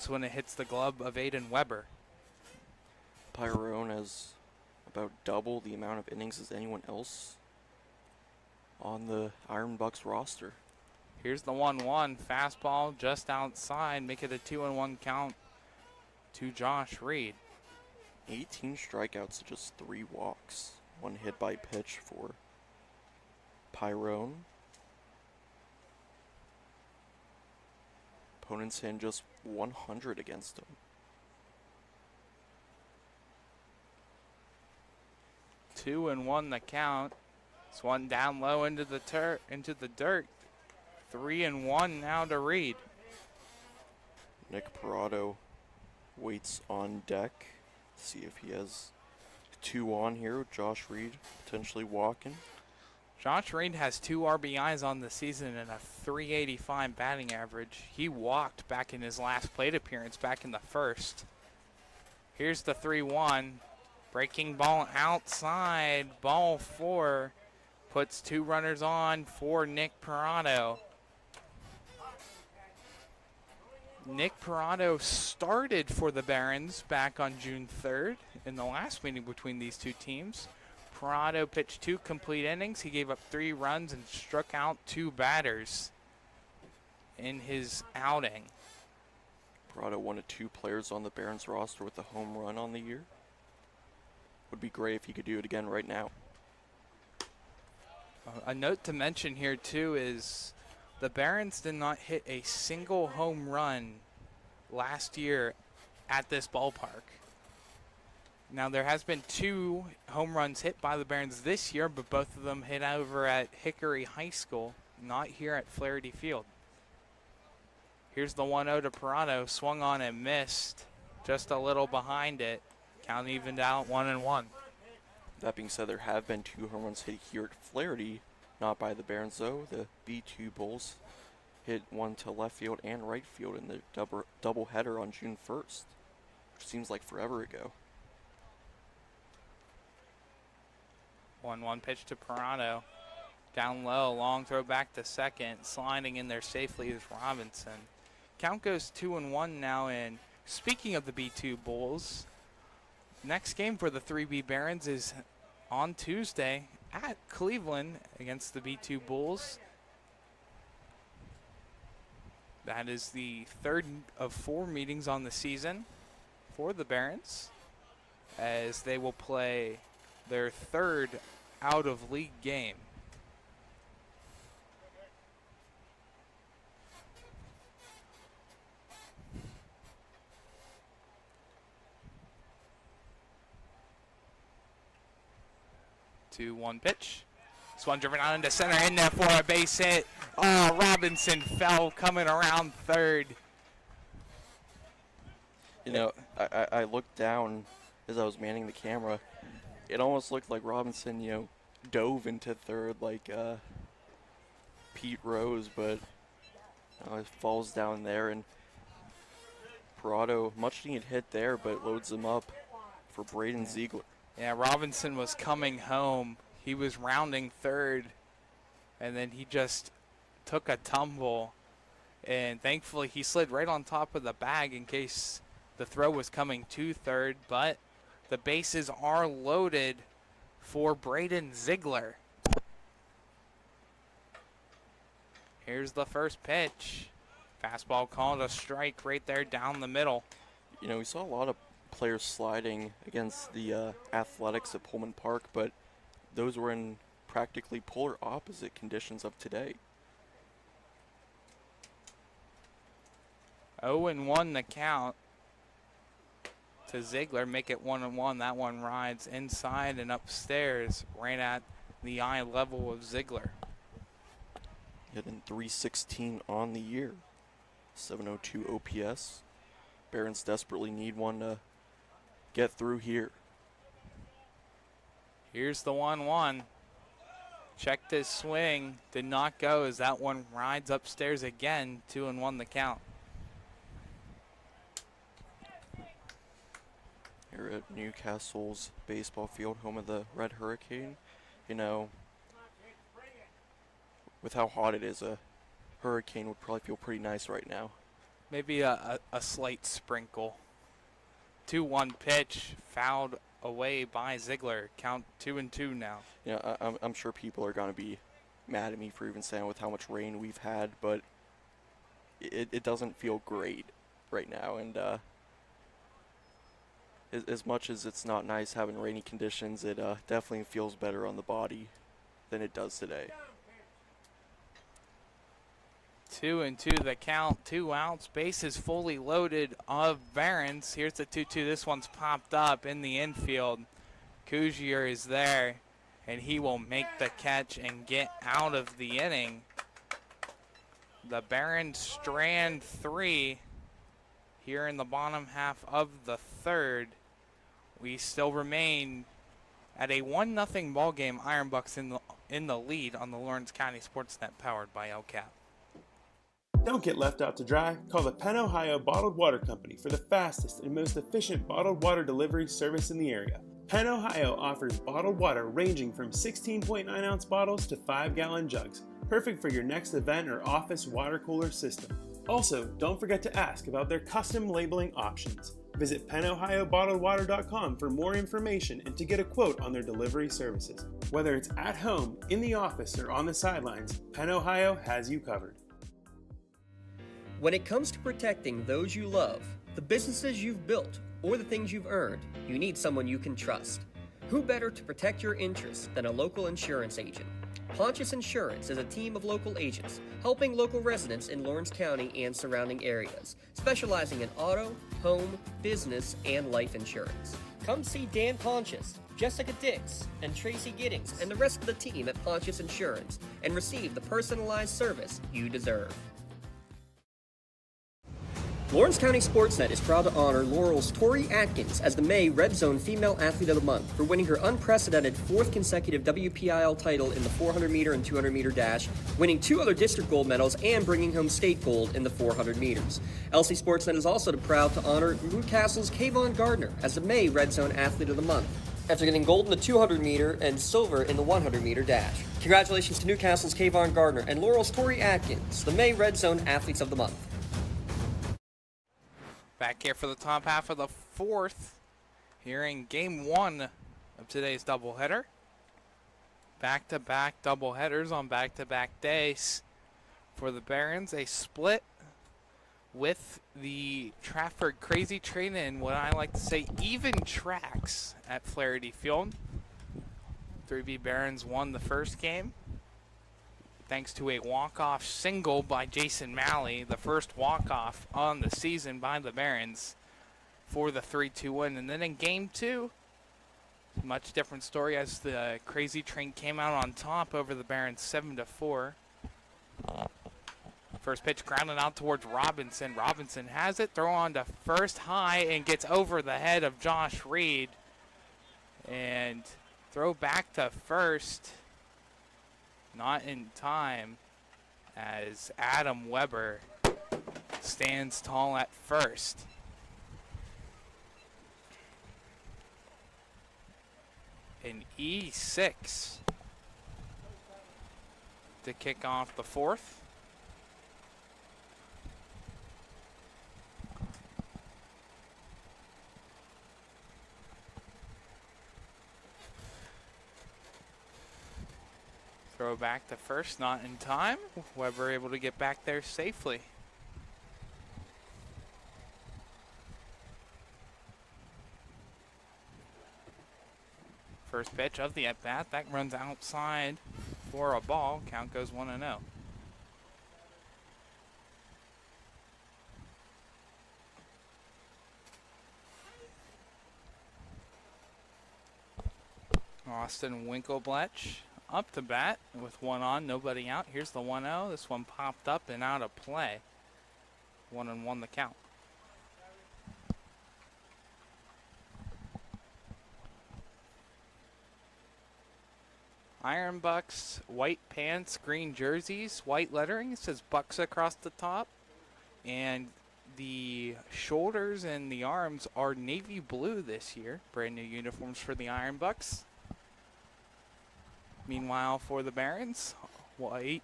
Speaker 6: when it hits the glove of Aiden Weber.
Speaker 7: Pyrone has about double the amount of innings as anyone else on the Iron Bucks roster.
Speaker 6: Here's the 1-1. Fastball just outside. Make it a 2-1 count to Josh Reed.
Speaker 7: 18 strikeouts to just 3 walks. 1 hit by pitch for Pyrone. Opponents in just 100 against him.
Speaker 6: 2-1 the count. This one down low into the dirt. 3-1 now to Reed.
Speaker 7: Nick Parado waits on deck. See if he has 2 on here with Josh Reed potentially walking.
Speaker 6: Josh Reed has 2 RBIs on the season and a .385 batting average. He walked back in his last plate appearance back in the first. Here's the 3-1. Breaking ball outside. Ball 4. Puts 2 runners on for Nick Parado. Nick Parado started for the Barons back on June 3rd in the last meeting between these two teams. Parado pitched 2 complete innings. He gave up 3 runs and struck out 2 batters in his outing.
Speaker 7: Parado, one of 2 players on the Barons roster with a home run on the year. Would be great if he could do it again right now.
Speaker 6: A note to mention here, too, is the Barons did not hit a single home run last year at this ballpark. Now, there has been 2 home runs hit by the Barons this year, but both of them hit over at Hickory High School, not here at Flaherty Field. Here's the 1-0 to Parado. Swung on and missed. Just a little behind it. Count evened out 1-1.
Speaker 7: That being said, there have been 2 home runs hit here at Flaherty, not by the Barons though. The B2 Bulls hit one to left field and right field in the doubleheader on June 1st, which seems like forever ago.
Speaker 6: 1-1 pitch to Parado. Down low, long throw back to second. Sliding in there safely is Robinson. Count goes 2-1 now, and speaking of the B2 Bulls, next game for the 3B Barons is on Tuesday at Cleveland against the B2 Bulls. That is the third of 4 meetings on the season for the Barons, as they will play their third out-of-league game. To 1 pitch. This one driven out into center, in there for a base hit. Oh, Robinson fell coming around third.
Speaker 7: You know, I looked down as I was manning the camera. It almost looked like Robinson, you know, dove into third like Pete Rose, but it falls down there, and Parado, much needed hit there, but loads him up for Braden Ziegler.
Speaker 6: Yeah, Robinson was coming home. He was rounding third, and then he just took a tumble, and thankfully he slid right on top of the bag in case the throw was coming to third, but the bases are loaded for Braden Ziegler. Here's the first pitch. Fastball called a strike right there down the middle.
Speaker 7: You know, we saw a lot of players sliding against the Athletics at Pullman Park, but those were in practically polar opposite conditions of today.
Speaker 6: 0-1 the count to Ziegler, make it 1-1. That one rides inside and upstairs, right at the eye level of Ziegler.
Speaker 7: Hitting .316 on the year, 702 OPS. Barons desperately need one to get through here.
Speaker 6: Here's the 1-1. Checked his swing, did not go as that one rides upstairs again. 2-1 the count.
Speaker 7: Here at Newcastle's baseball field, home of the Red Hurricane, you know, with how hot it is, a hurricane would probably feel pretty nice right now.
Speaker 6: Maybe a slight sprinkle. 2-1 pitch, fouled away by Ziegler. Count 2-2 now.
Speaker 7: Yeah, I'm sure people are going to be mad at me for even saying with how much rain we've had, but it doesn't feel great right now. And as much as it's not nice having rainy conditions, it definitely feels better on the body than it does today.
Speaker 6: 2-2 the count, 2 outs, bases fully loaded of Barons. Here's the 2-2. This one's popped up in the infield. Cousier is there, and he will make the catch and get out of the inning. The Barons strand 3 here in the bottom half of the third. We still remain at a 1-0 ball game. Iron Bucks in the lead on the Lawrence County SportsNet, powered by LCAP.
Speaker 12: Don't get left out to dry. Call the Penn Ohio Bottled Water Company for the fastest and most efficient bottled water delivery service in the area. Penn Ohio offers bottled water ranging from 16.9-ounce bottles to 5-gallon jugs, perfect for your next event or office water cooler system. Also, don't forget to ask about their custom labeling options. Visit PennOhioBottledWater.com for more information and to get a quote on their delivery services. Whether it's at home, in the office, or on the sidelines, Penn Ohio has you covered.
Speaker 1: When it comes to protecting those you love, the businesses you've built, or the things you've earned, you need someone you can trust. Who better to protect your interests than a local insurance agent? Pontius Insurance is a team of local agents helping local residents in Lawrence County and surrounding areas, specializing in auto, home, business, and life insurance. Come see Dan Pontius, Jessica Dix, and Tracy Giddings, and the rest of the team at Pontius Insurance, and receive the personalized service you deserve. Lawrence County SportsNet is proud to honor Laurel's Tori Atkins as the May Red Zone Female Athlete of the Month for winning her unprecedented 4th consecutive WPIL title in the 400-meter and 200-meter dash, winning 2 other district gold medals, and bringing home state gold in the 400 meters. LC SportsNet is also proud to honor Newcastle's Kayvon Gardner as the May Red Zone Athlete of the Month, after getting gold in the 200-meter and silver in the 100-meter dash. Congratulations to Newcastle's Kayvon Gardner and Laurel's Tori Atkins, the May Red Zone Athletes of the Month.
Speaker 6: Back here for the top half of the 4th, here in Game 1 of today's doubleheader. Back-to-back doubleheaders on back-to-back days for the Barons. A split with the Trafford Crazy Train and what I like to say even tracks at Flaherty Field. 3B Barons won the first game thanks to a walk-off single by Jason Malley, the first walk-off on the season by the Barons for the 3-2 win. And then in Game 2, much different story as the Crazy Train came out on top over the Barons 7-4. First pitch grounded out towards Robinson. Robinson has it, throw on to first high and gets over the head of Josh Reed. And throw back to first. Not in time as Adam Weber stands tall at first. An E6 to kick off the 4th. Throw back to first, not in time. Weber able to get back there safely. First pitch of the at-bat, that runs outside for a ball. Count goes 1-0. Austin Winklebletch up to bat with one on, nobody out. Here's the 1-0. This one popped up and out of play. 1-1 the count. Iron Bucks, white pants, green jerseys, white lettering. It says Bucks across the top. And the shoulders and the arms are navy blue this year. Brand new uniforms for the Iron Bucks. Meanwhile, for the Barons, white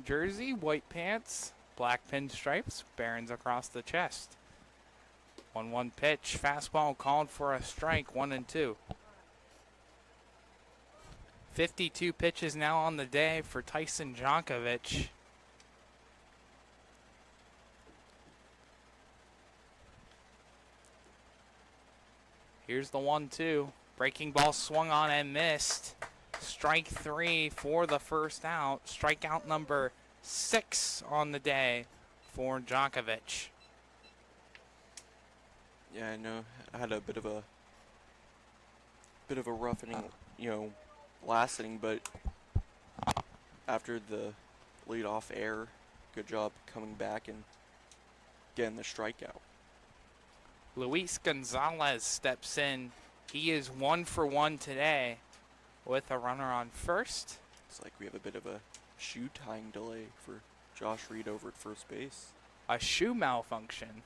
Speaker 6: jersey, white pants, black pinstripes, Barons across the chest. 1-1 pitch, fastball called for a strike, 1-2. 52 pitches now on the day for Tyson Jonkovich. Here's the 1-2. Breaking ball swung on and missed. Strike 3 for the first out. Strikeout number 6 on the day for Djokovic.
Speaker 7: Yeah, I know. I had a bit of a rough inning, last inning, but after the leadoff error, good job coming back and getting the strikeout.
Speaker 6: Luis Gonzalez steps in. He is 1 for 1 today with a runner on first.
Speaker 7: It's like we have a bit of a shoe tying delay for Josh Reed over at first base.
Speaker 6: A shoe malfunction.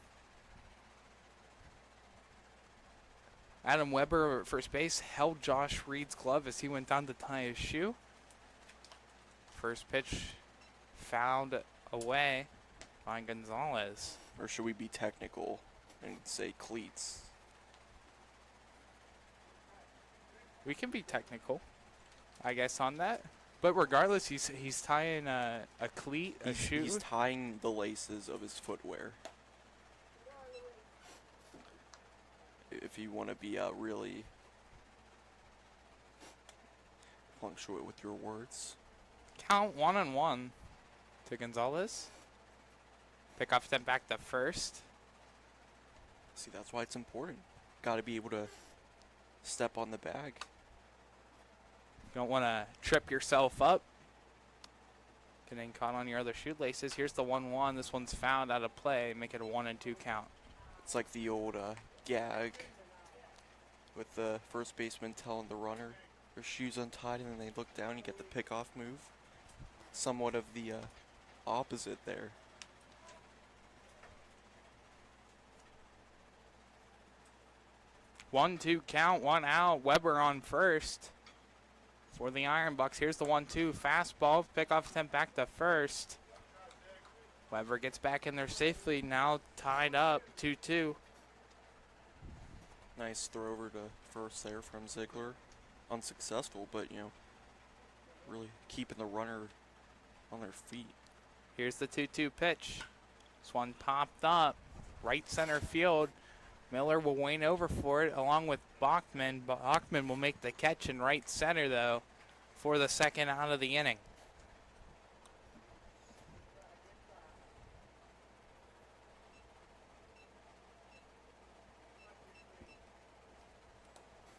Speaker 6: Adam Weber at first base held Josh Reed's glove as he went down to tie his shoe. First pitch fouled away by Gonzalez.
Speaker 7: Or should we be technical and say cleats?
Speaker 6: We can be technical, I guess, on that. But regardless, he's tying a cleat, a shoe.
Speaker 7: He's tying the laces of his footwear. If you want to be really punctuate with your words.
Speaker 6: Count 1-1 to Gonzalez. Pickoff step back to first.
Speaker 7: See, that's why it's important. Got to be able to step on the bag.
Speaker 6: You don't want to trip yourself up. Getting caught on your other shoelaces. Here's the 1-1. This one's fouled out of play. Make it a 1-2 count.
Speaker 7: It's like the old gag with the first baseman telling the runner their shoes untied, and then they look down, you get the pickoff move. Somewhat of the opposite there.
Speaker 6: One, 2 count, 1 out. Weber on first for the Iron Bucks. Here's the 1-2 fastball. Pickoff attempt back to first. Weber gets back in there safely. Now tied up 2-2.
Speaker 7: Nice throw over to first there from Ziegler. Unsuccessful, but really keeping the runner on their feet.
Speaker 6: Here's the 2-2 pitch. This one popped up. Right center field. Miller will wane over for it along with Bachman. Bachman will make the catch in right center, though, for the second out of the inning.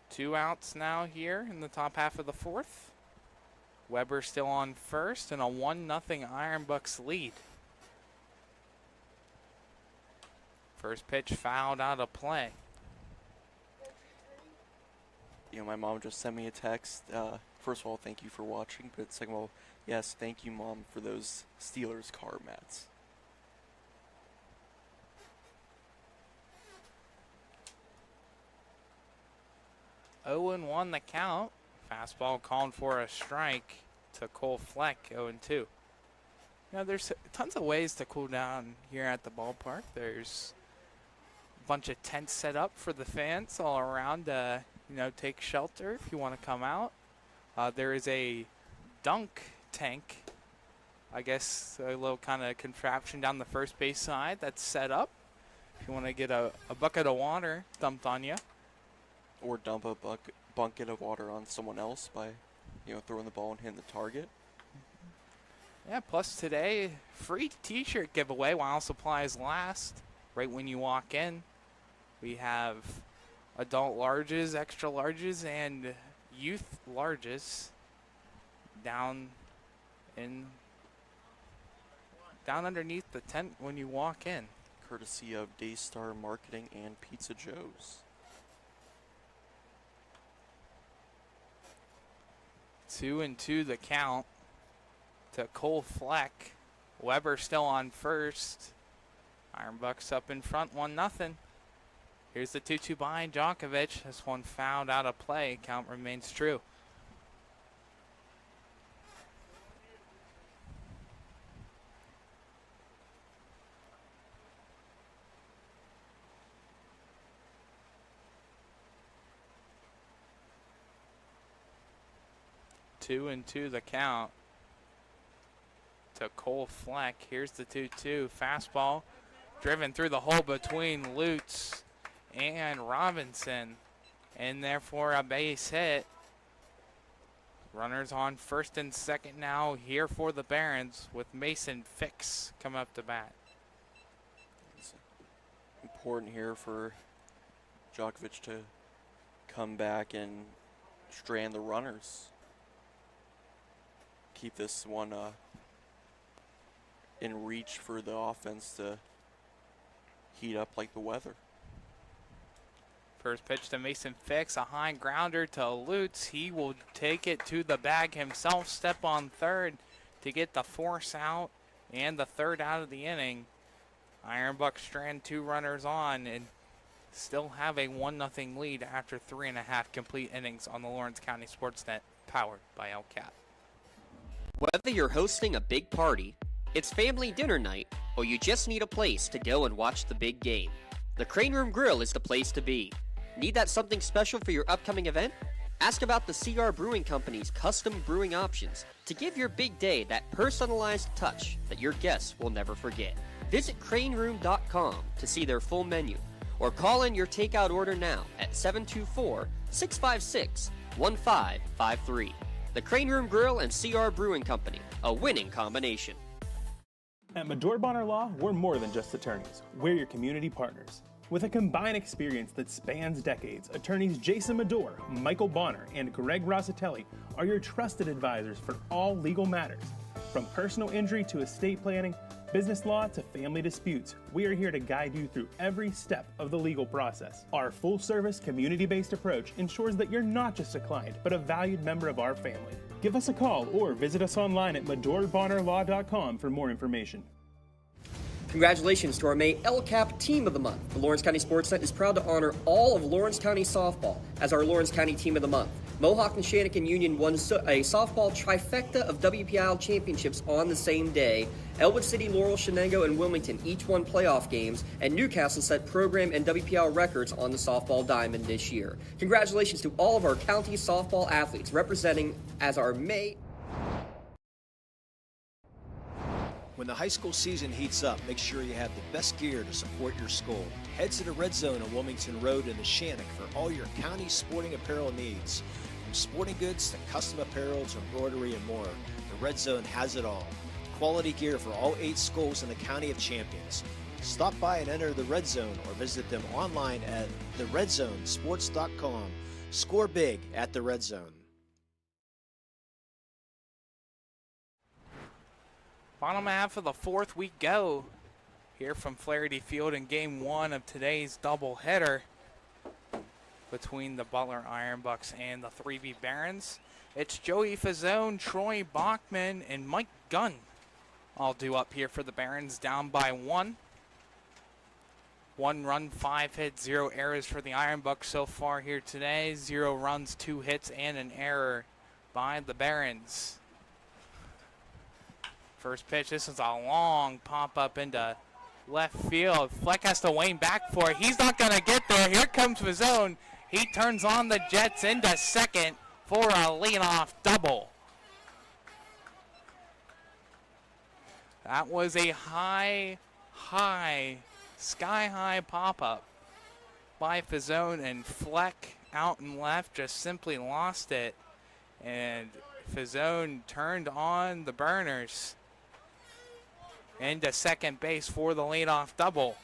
Speaker 6: Two outs now here in the top half of the fourth. Weber still on first, and a 1-0 Iron Bucks lead. First pitch fouled out of play.
Speaker 7: My mom just sent me a text. First of all, thank you for watching, but second of all, yes, thank you, Mom, for those Steelers car mats.
Speaker 6: Oh, 0-1 the count. Fastball called for a strike to Cole Fleck, 0-2. There's tons of ways to cool down here at the ballpark. There's a bunch of tents set up for the fans all around. Take shelter if you want to come out. There is a dunk tank, I guess a little kind of contraption down the first base side that's set up if you want to get a bucket of water dumped on you.
Speaker 7: Or dump a bucket of water on someone else by, throwing the ball and hitting the target.
Speaker 6: Yeah, plus today, free t-shirt giveaway while supplies last. Right when you walk in, we have adult larges, extra larges, and youth larges down underneath the tent when you walk in.
Speaker 7: Courtesy of Daystar Marketing and Pizza Joe's.
Speaker 6: 2-2 the count to Cole Fleck. Weber still on first. Iron Bucks up in front, 1-0. Here's the 2-2 behind Djokovic. This one fouled out of play. Count remains true. Two and two the count to Cole Fleck. Here's the 2-2 fastball driven through the hole between Lutz and Robinson, and therefore a base hit. Runners on first and second now here for the Barons with Mason Fix come up to bat.
Speaker 7: It's important here for Djokovic to come back and strand the runners. Keep this one in reach for the offense to heat up like the weather.
Speaker 6: First pitch to Mason Fix, a high grounder to Lutz. He will take it to the bag himself, step on third to get the force out and the third out of the inning. Iron Bucks strand 2 runners on and still have a 1-0 lead after 3.5 complete innings on the Lawrence County SportsNet, powered by LCAT.
Speaker 1: Whether you're hosting a big party, it's family dinner night, or you just need a place to go and watch the big game, the Crane Room Grill is the place to be. Need that something special for your upcoming event? Ask about the CR Brewing Company's custom brewing options to give your big day that personalized touch that your guests will never forget. Visit craneroom.com to see their full menu, or call in your takeout order now at 724-656-1553. The Crane Room Grill and CR Brewing Company, a winning combination.
Speaker 12: At Medore Bonner Law, we're more than just attorneys. We're your community partners. With a combined experience that spans decades, attorneys Jason Medore, Michael Bonner, and Greg Rossitelli are your trusted advisors for all legal matters. From personal injury to estate planning, business law to family disputes, we are here to guide you through every step of the legal process. Our full-service, community-based approach ensures that you're not just a client, but a valued member of our family. Give us a call or visit us online at MadorBonnerLaw.com for more information.
Speaker 1: Congratulations to our May LCAP Team of the Month. The Lawrence County SportsNet is proud to honor all of Lawrence County softball as our Lawrence County Team of the Month. Mohawk, Neshannock, and Union won a softball trifecta of WPIL championships on the same day. Elwood City, Laurel, Shenango, and Wilmington each won playoff games, and Newcastle set program and WPIL records on the softball diamond this year. Congratulations to all of our county softball athletes representing as our May.
Speaker 13: When the high school season heats up, make sure you have the best gear to support your school. Head to the Red Zone on Wilmington Road in Neshannock for all your county sporting apparel needs. From sporting goods to custom apparel to embroidery and more, the Red Zone has it all. Quality gear for all 8 schools in the County of Champions. Stop by and enter the Red Zone or visit them online at theredzonesports.com. Score big at the Red Zone.
Speaker 6: Bottom half of the fourth we go here from Flaherty Field in game 1 of today's doubleheader between the Butler Ironbucks and the 3V Barons. It's Joey Fazone, Troy Bachman, and Mike Gunn all due up here for the Barons, down by 1. 1 run, 5 hits, 0 errors for the Ironbucks so far here today. 0 runs, 2 hits, and an error by the Barons. First pitch, this is a long pop-up into left field. Fleck has to wane back for it. He's not going to get there. Here comes Fazone. He turns on the Jets into second for a leadoff double. That was a sky-high pop-up by Fazone, and Fleck out and left just simply lost it. And Fazone turned on the burners into second base for the leadoff double.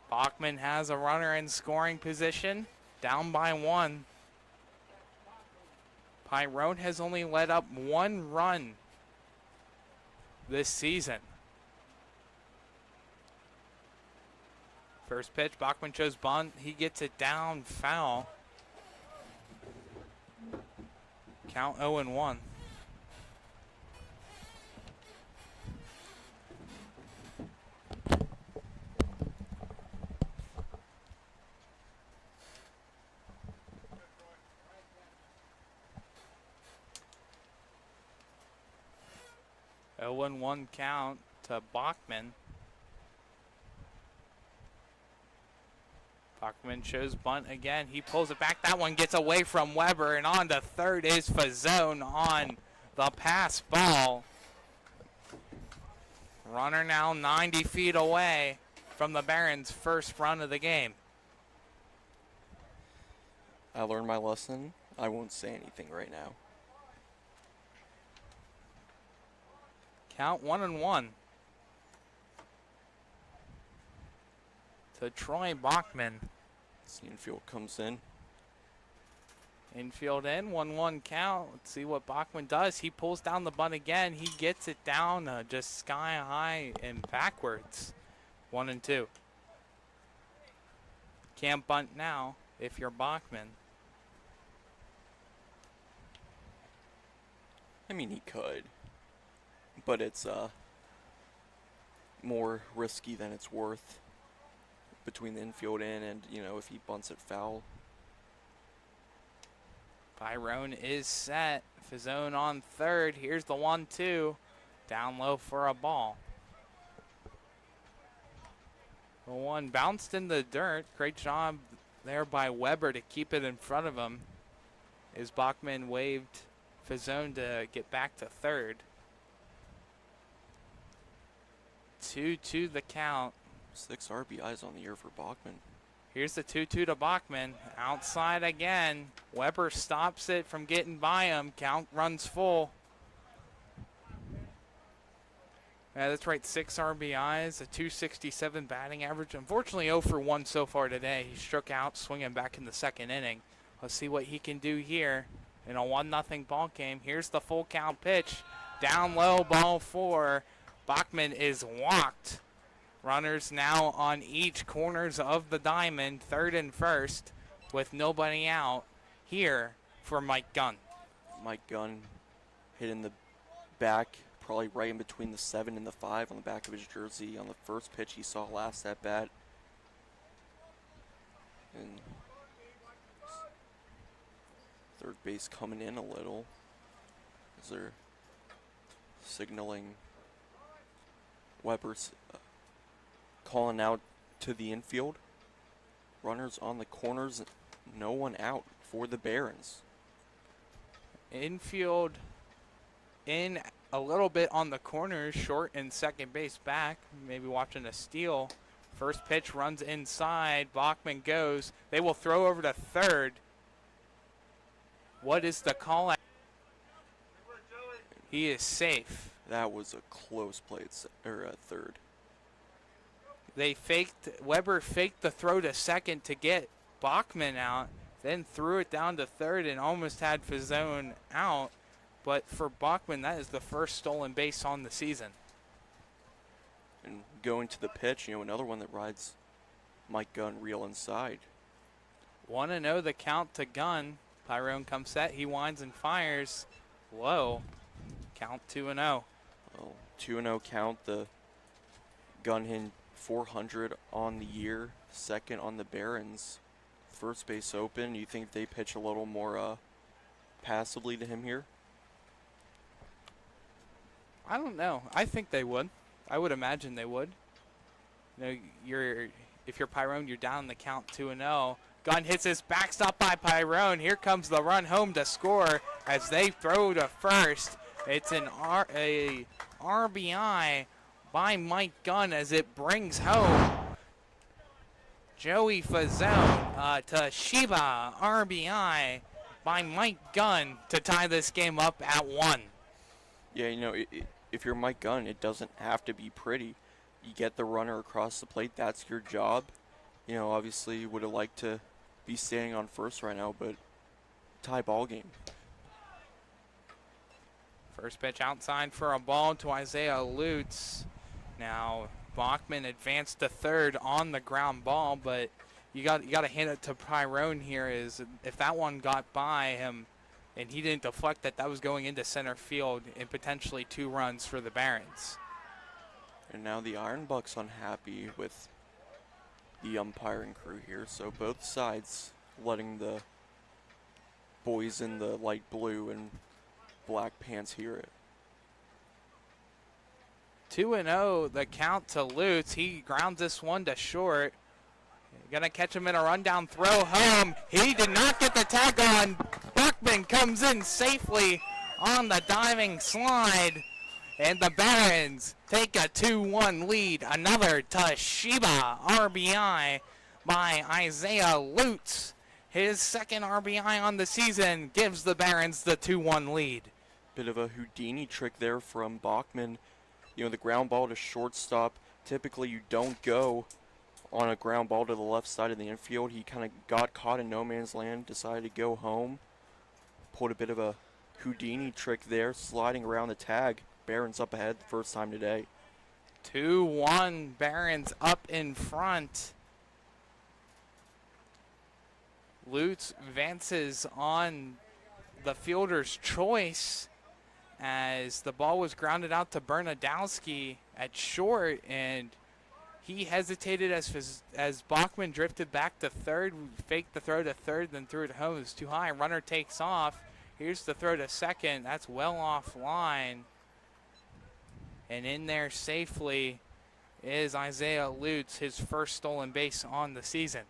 Speaker 6: Bachman has a runner in scoring position, down by 1. Pyrone has only let up 1 run this season. First pitch, Bachman shows bunt. He gets it down foul. Count 0-1. A 1-1 count to Bachman. Bachman shows bunt again. He pulls it back. That one gets away from Weber, and on to third is Fazone on the pass ball. Runner now 90 feet away from the Barons' first run of the game.
Speaker 7: I learned my lesson. I won't say anything right now.
Speaker 6: Count 1-1 to Troy Bachman.
Speaker 7: The infield comes in.
Speaker 6: Infield in, 1-1 count. Let's see what Bachman does. He pulls down the bunt again. He gets it down just sky high and backwards. 1-2. Can't bunt now if you're Bachman.
Speaker 7: I mean, he could. But it's more risky than it's worth between the infield in and, if he bunts it foul.
Speaker 6: Pyrone is set. Fazone on third. Here's the 1-2. Down low for a ball. The one bounced in the dirt. Great job there by Weber to keep it in front of him as Bachman waved Fazone to get back to third. 2-2 the count.
Speaker 7: 6 RBIs on the year for Bachman.
Speaker 6: Here's the 2-2 to Bachman. Outside again. Weber stops it from getting by him. Count runs full. Yeah, that's right. 6 RBIs, a 267 batting average. Unfortunately, 0 for 1 so far today. He struck out swinging back in the second inning. Let's see what he can do here in a 1-0 ball game. Here's the full count pitch. Down low, ball 4. Bachman is walked. Runners now on each corners of the diamond, third and first, with nobody out here for Mike Gunn.
Speaker 7: Mike Gunn hitting the back, probably right in between the 7 and the 5 on the back of his jersey on the first pitch he saw last at bat. And third base coming in a little as they're signaling. Weber's calling out to the infield. Runners on the corners, no one out for the Barons.
Speaker 6: Infield in a little bit on the corners, short and second base back, maybe watching a steal. First pitch runs inside, Bachman goes. They will throw over to third. What is the call out? He is safe.
Speaker 7: That was a close play at third.
Speaker 6: Weber faked the throw to second to get Bachman out, then threw it down to third and almost had Fazone out. But for Bachman, that is the first stolen base on the season.
Speaker 7: And going to the pitch, another one that rides Mike Gunn real inside.
Speaker 6: 1-0 the count to Gunn. Tyrone comes set, he winds and fires. Low. Count 2-0.
Speaker 7: Well, 2-0 count. The Gunn hit 400 on the year, second on the Barons. First base open. You think they pitch a little more passively to him here?
Speaker 6: I don't know. I think they would. I would imagine they would. If you're Pyrone, you're down the count 2-0. Gunn hits his backstop by Pyrone. Here comes the run home to score as they throw to first. It's a RBI by Mike Gunn as it brings home Joey Fazone to Shiba. RBI by Mike Gunn to tie this game up at 1.
Speaker 7: Yeah, if you're Mike Gunn, it doesn't have to be pretty. You get the runner across the plate, that's your job. Obviously you would have liked to be standing on first right now, but tie ball game.
Speaker 6: First pitch outside for a ball to Isaiah Lutz. Now Bachman advanced to third on the ground ball, but you got to hand it to Pyrone here. Is if that one got by him and he didn't deflect that was going into center field and potentially 2 runs for the Barons.
Speaker 7: And now the Iron Bucks unhappy with the umpiring crew here, so both sides letting the boys in the light blue and black pants hear it.
Speaker 6: 2-0 the count to Lutz. He grounds this one to short. Gonna catch him in a rundown throw home. He did not get the tag on. Bachman comes in safely on the diving slide. And the Barons take a 2-1 lead. Another Toshiba RBI by Isaiah Lutz. His second RBI on the season gives the Barons the 2-1 lead.
Speaker 7: Bit of a Houdini trick there from Bachman. The ground ball to shortstop. Typically you don't go on a ground ball to the left side of the infield. He kind of got caught in no man's land, decided to go home. Pulled a bit of a Houdini trick there, sliding around the tag. Barons up ahead the first time today.
Speaker 6: 2-1, Barons up in front. Lutz advances on the fielder's choice as the ball was grounded out to Bernadowski at short, and he hesitated as Bachman drifted back to third, faked the throw to third, then threw it home. It was too high. Runner takes off. Here's the throw to second. That's well offline. And in there safely is Isaiah Lutz, his first stolen base on the season.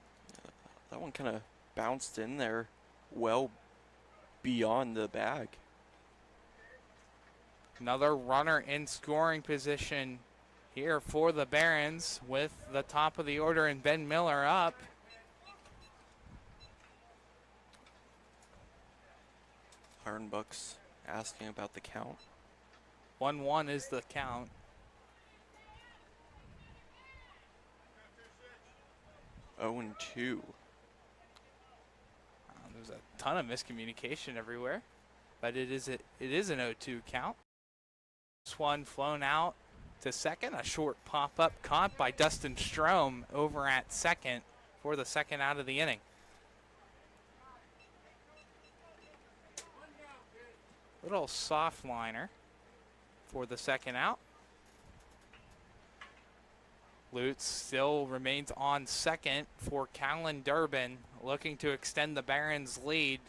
Speaker 7: That one kind of bounced in there well beyond the bag.
Speaker 6: Another runner in scoring position here for the Barons with the top of the order and Ben Miller up.
Speaker 7: Iron Bucks asking about the count.
Speaker 6: 1-1 is the count.
Speaker 7: Oh, 0-2.
Speaker 6: There's a ton of miscommunication everywhere, but it is an 0-2 count. This one flown out to second, a short pop-up caught by Dustin Strom over at second for the second out of the inning. Little soft liner for the second out. Lutz still remains on second for Callan Durbin, looking to extend the Barons' lead.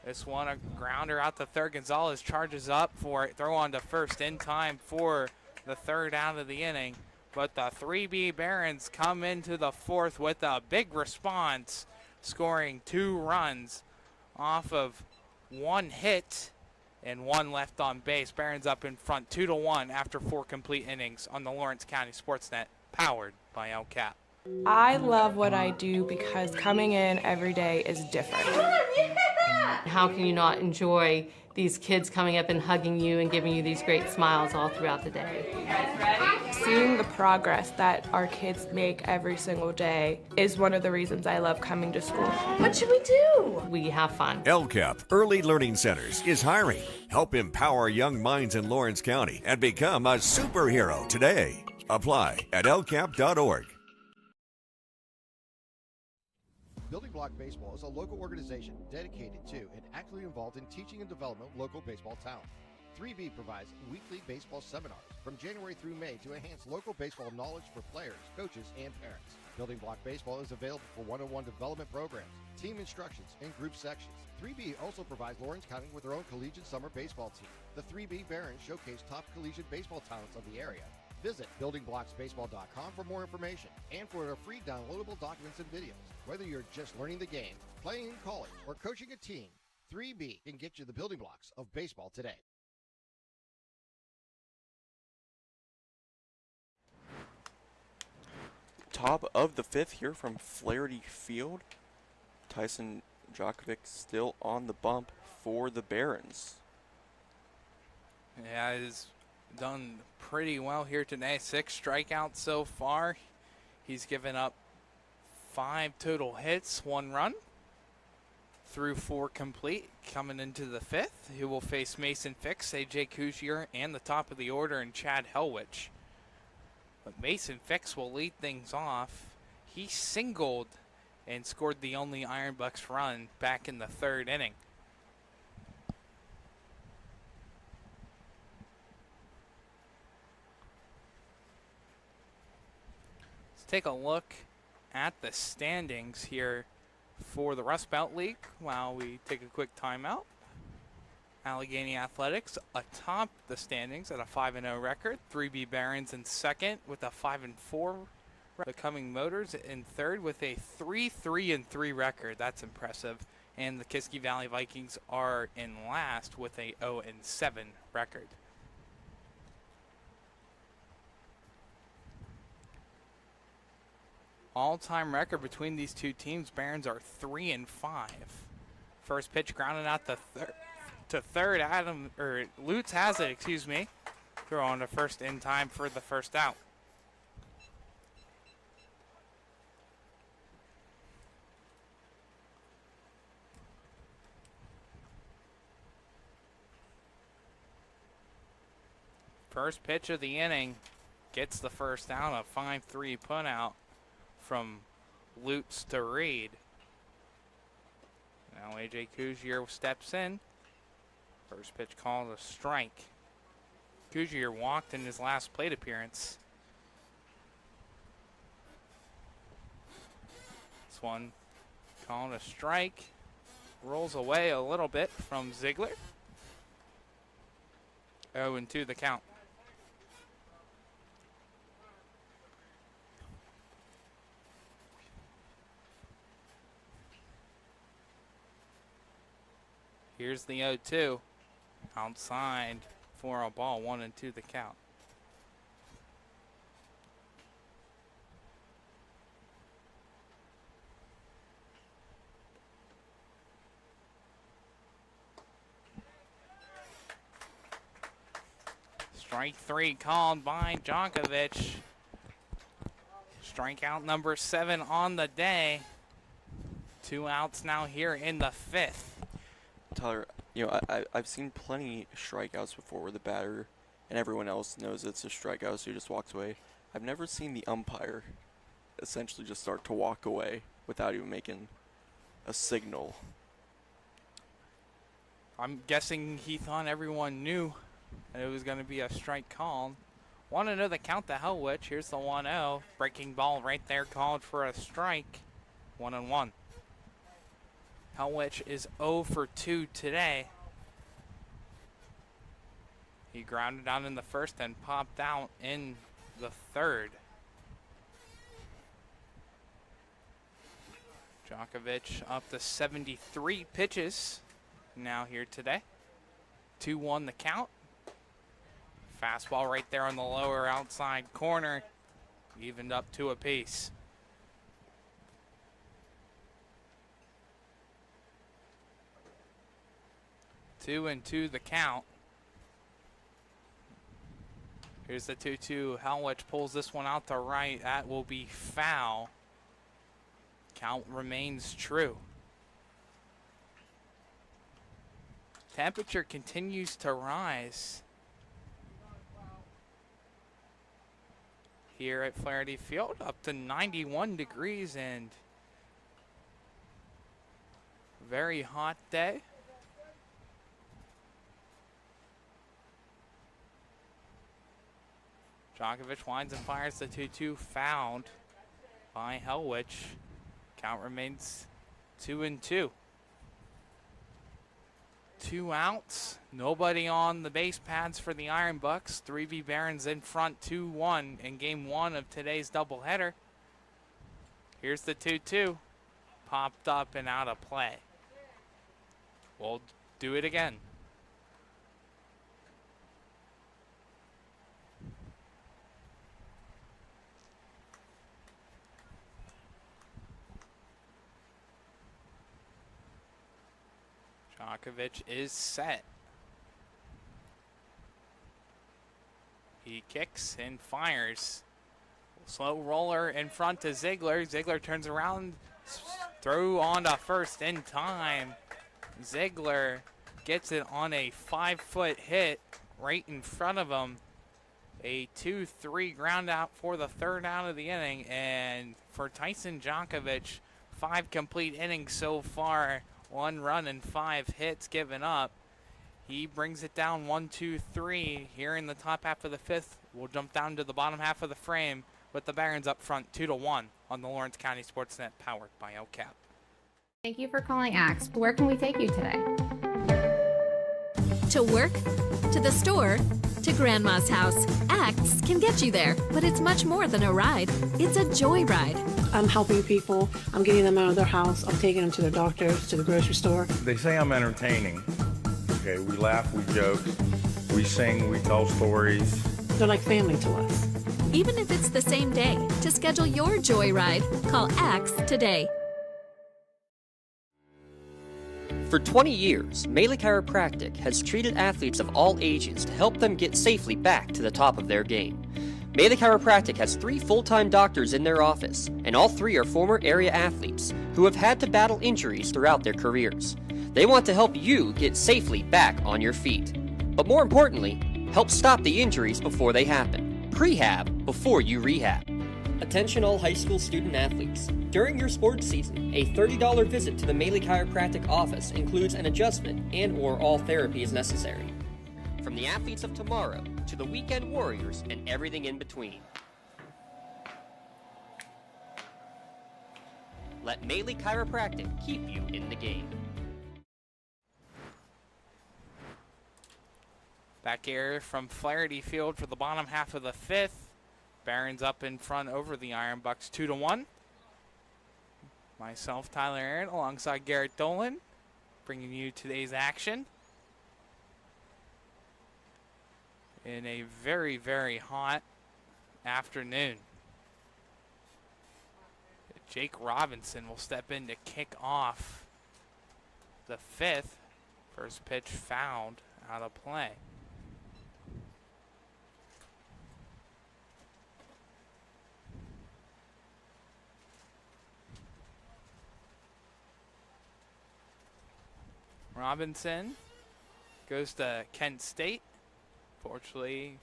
Speaker 6: This one, a grounder out to third. Gonzalez charges up for it. Throw on to first in time for the third out of the inning. But the 3B Barons come into the fourth with a big response, scoring 2 runs off of 1 hit and 1 left on base. Barons up in front 2-1 after 4 complete innings on the Lawrence County SportsNet, powered by LCAP.
Speaker 14: I love what I do because coming in every day is different.
Speaker 9: How can you not enjoy these kids coming up and hugging you and giving you these great smiles all throughout the day? You guys ready?
Speaker 14: Seeing the progress that our kids make every single day is one of the reasons I love coming to school.
Speaker 9: What should we do? We have fun.
Speaker 15: LCAP Early Learning Centers is hiring. Help empower young minds in Lawrence County and become a superhero today. Apply at lcap.org.
Speaker 4: Building Block Baseball is a local organization dedicated to and actively involved in teaching and development of local baseball talent. 3B provides weekly baseball seminars from January through May to enhance local baseball knowledge for players, coaches, and parents. Building Block Baseball is available for one-on-one development programs, team instructions, and group sections. 3B also provides Lawrence County with their own collegiate summer baseball team. The 3B Barons showcase top collegiate baseball talents of the area. Visit buildingblocksbaseball.com for more information and for their free downloadable documents and videos. Whether you're just learning the game, playing in college, or coaching a team, 3B can get you the building blocks of baseball today.
Speaker 7: Top of the 5th here from Flaherty Field. Tyson Djokovic still on the bump for the Barons.
Speaker 6: Yeah, he's done pretty well here today. 6 strikeouts so far. He's given up 5 total hits, 1 run through 4 complete. Coming into the 5th, he will face Mason Fix, AJ Cousier, and the top of the order in Chad Helwich. But Mason Fix will lead things off. He singled and scored the only Iron Bucks run back in the 3rd inning. Let's take a look at the standings here for the Rust Belt League while we take a quick timeout. Allegheny Athletics atop the standings at a 5-0 record. 3B Barons in second with a 5-4. The Cumming Motors in third with a 3-3-3 record. That's impressive. And the Kiski Valley Vikings are in last with a 0-7 record. All-time record between these two teams. Barons are 3-5. First pitch grounded out to third. Lutz has it, excuse me. Throw on to first in time for the first out. First pitch of the inning gets the first out, a 5-3 put out from Lutz to Reed. Now AJ Cousier steps in. First pitch called a strike. Cousier walked in his last plate appearance. This one called a strike. Rolls away a little bit from Ziegler. 0-2 the count. Here's the 0-2. Outside for a ball, 1-2 the count. Strike 3 called by Djokovic. Strikeout number 7 on the day. 2 outs now here in the 5th.
Speaker 7: Tyler, I've seen plenty of strikeouts before where the batter and everyone else knows it's a strikeout, so he just walks away. I've never seen the umpire essentially just start to walk away without even making a signal.
Speaker 6: I'm guessing he thought everyone knew that it was going to be a strike called. Want to know the count to Hellwich. Here's the 1-0. Breaking ball right there called for a strike. 1-1. Hellwich is 0 for 2 today. He grounded out in the first and popped out in the third. Djokovic up to 73 pitches now here today. 2-1 the count. Fastball right there on the lower outside corner. Evened up 2 apiece. Two and 2 the count. Here's the 2-2. Hellwich pulls this one out to right. That will be foul. Count remains true. Temperature continues to rise here at Flaherty Field, up to 91 degrees and very hot day. Djokovic winds and fires the 2-2, fouled by Hellwich. Count remains 2-2. 2 outs, nobody on the base pads for the Iron Bucks. 3V Barons in front 2-1 in game 1 of today's doubleheader. Here's the 2-2, popped up and out of play. We'll do it again. Djokovic is set. He kicks and fires. Slow roller in front to Ziegler. Ziegler turns around, throw on to first in time. Ziegler gets it on a 5-foot hit right in front of him. A 2-3 ground out for the 3rd out of the inning. And for Tyson Djokovic, 5 complete innings so far. 1 run and 5 hits given up. He brings it down 1-2-3 here in the top half of the 5th. We'll jump down to the bottom half of the frame with the Barons up front 2-1 on the Lawrence County SportsNet, powered by LCAP.
Speaker 16: Thank you for calling Axe. Where can we take you today?
Speaker 17: To work, to the store, to Grandma's house. Axe can get you there, but it's much more than a ride. It's a joyride.
Speaker 18: I'm helping people. I'm getting them out of their house. I'm taking them to their doctors, to the grocery store.
Speaker 19: They say I'm entertaining. Okay, we laugh, we joke, we sing, we tell stories.
Speaker 18: They're like family to us.
Speaker 17: Even if it's the same day, to schedule your joyride, call Axe today.
Speaker 1: For 20 years, Melee Chiropractic has treated athletes of all ages to help them get safely back to the top of their game. Melee Chiropractic has 3 full-time doctors in their office, and all 3 are former area athletes who have had to battle injuries throughout their careers. They want to help you get safely back on your feet. But more importantly, help stop the injuries before they happen. Prehab before you rehab. Attention all high school student athletes. During your sports season, a $30 visit to the Melee Chiropractic office includes an adjustment and/or all therapy is necessary. From the athletes of tomorrow to the weekend warriors and everything in between. Let Melee Chiropractic keep you in the game.
Speaker 6: Back here from Flaherty Field for the bottom half of the 5th. Barons up in front over the Iron Bucks 2-1. Myself, Tyler Aaron, alongside Garrett Dolan, bringing you today's action. In a very, very hot afternoon. Jake Robinson will step in to kick off the 5th. First pitch fouled out of play. Robinson goes to Kent State. Fortunately,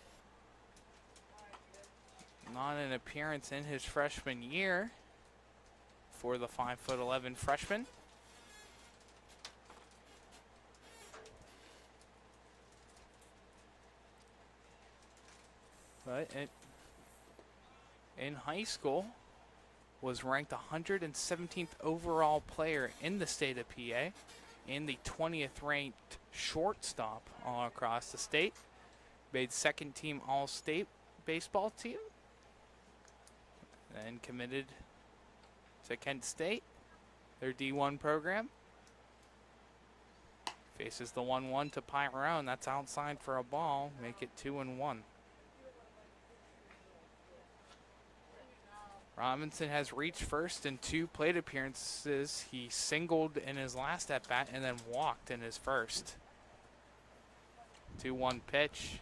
Speaker 6: not an appearance in his freshman year for the 5'11" freshman. But in high school, was ranked 117th overall player in the state of PA and the 20th ranked shortstop all across the state. Made second team all-state baseball team. Then committed to Kent State, their D1 program. Faces the 1-1 to Pyro, that's outside for a ball. Make it 2-1. Robinson has reached first in 2 plate appearances. He singled in his last at-bat and then walked in his first. 2-1 pitch.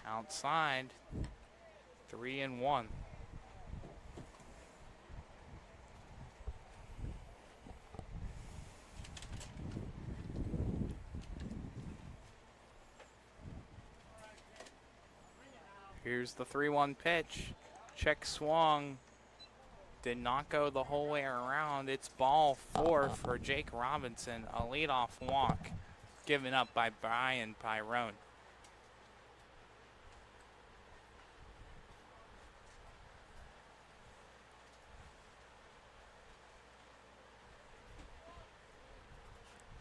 Speaker 6: Outside. 3-1. Here's the 3-1 pitch. Check swung. Did not go the whole way around. It's ball 4 for Jake Robinson. A leadoff walk given up by Brian Pyrone.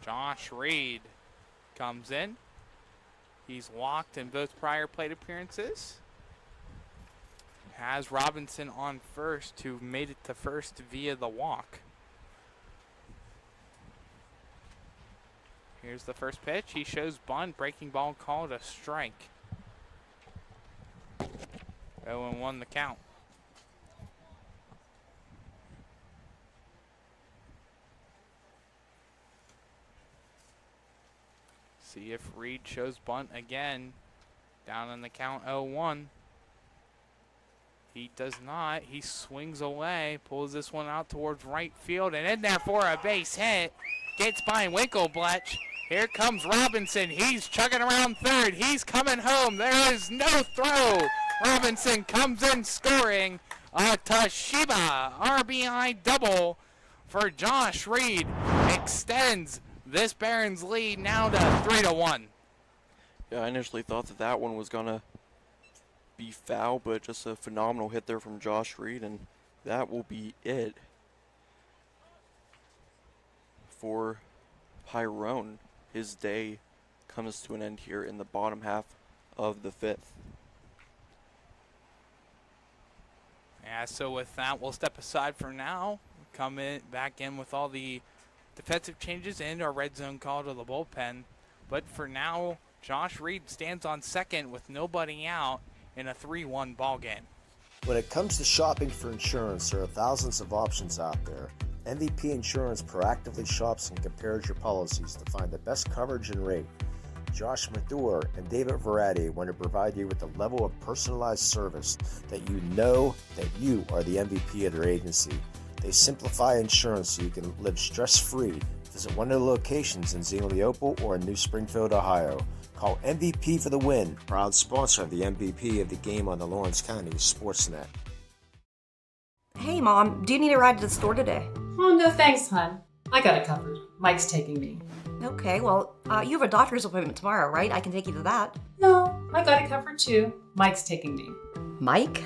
Speaker 6: Josh Reed comes in. He's walked in both prior plate appearances. Has Robinson on first, who made it to first via the walk. Here's the first pitch. He shows bunt. Breaking ball called a strike. 0-1 the count. See if Reed shows bunt again. Down in the count 0-1. He does not. He swings away, pulls this one out towards right field, and in there for a base hit. Gets by Winklebletch. Here comes Robinson. He's chugging around third. He's coming home. There is no throw. Robinson comes in scoring. A Toshiba RBI double for Josh Reed. Extends this Barons lead now to 3-1.
Speaker 7: Yeah, I initially thought that one was going to be foul, but just a phenomenal hit there from Josh Reed, and that will be it for Pyrone. His day comes to an end here in the bottom half of the 5th.
Speaker 6: Yeah, so with that, we'll step aside for now. Come in back in with all the defensive changes and our red zone call to the bullpen. But for now, Josh Reed stands on second with nobody out in a 3-1 ball game.
Speaker 3: When it comes to shopping for insurance, there are thousands of options out there. MVP Insurance proactively shops and compares your policies to find the best coverage and rate. Josh Mathur and David Verratti want to provide you with the level of personalized service that you know that you are the MVP of their agency. They simplify insurance so you can live stress-free. Visit one of their locations in Zingleopole or in New Springfield, Ohio. Call MVP for the win, proud sponsor of the MVP of the game on the Lawrence County SportsNet.
Speaker 8: Hey, Mom, do you need a ride to the store today?
Speaker 9: Oh, no thanks, hon. I got it covered. Mike's taking me.
Speaker 8: Okay, well, you have a doctor's appointment tomorrow, right? I can take you to that.
Speaker 9: No, I got it covered too. Mike's taking me.
Speaker 8: Mike?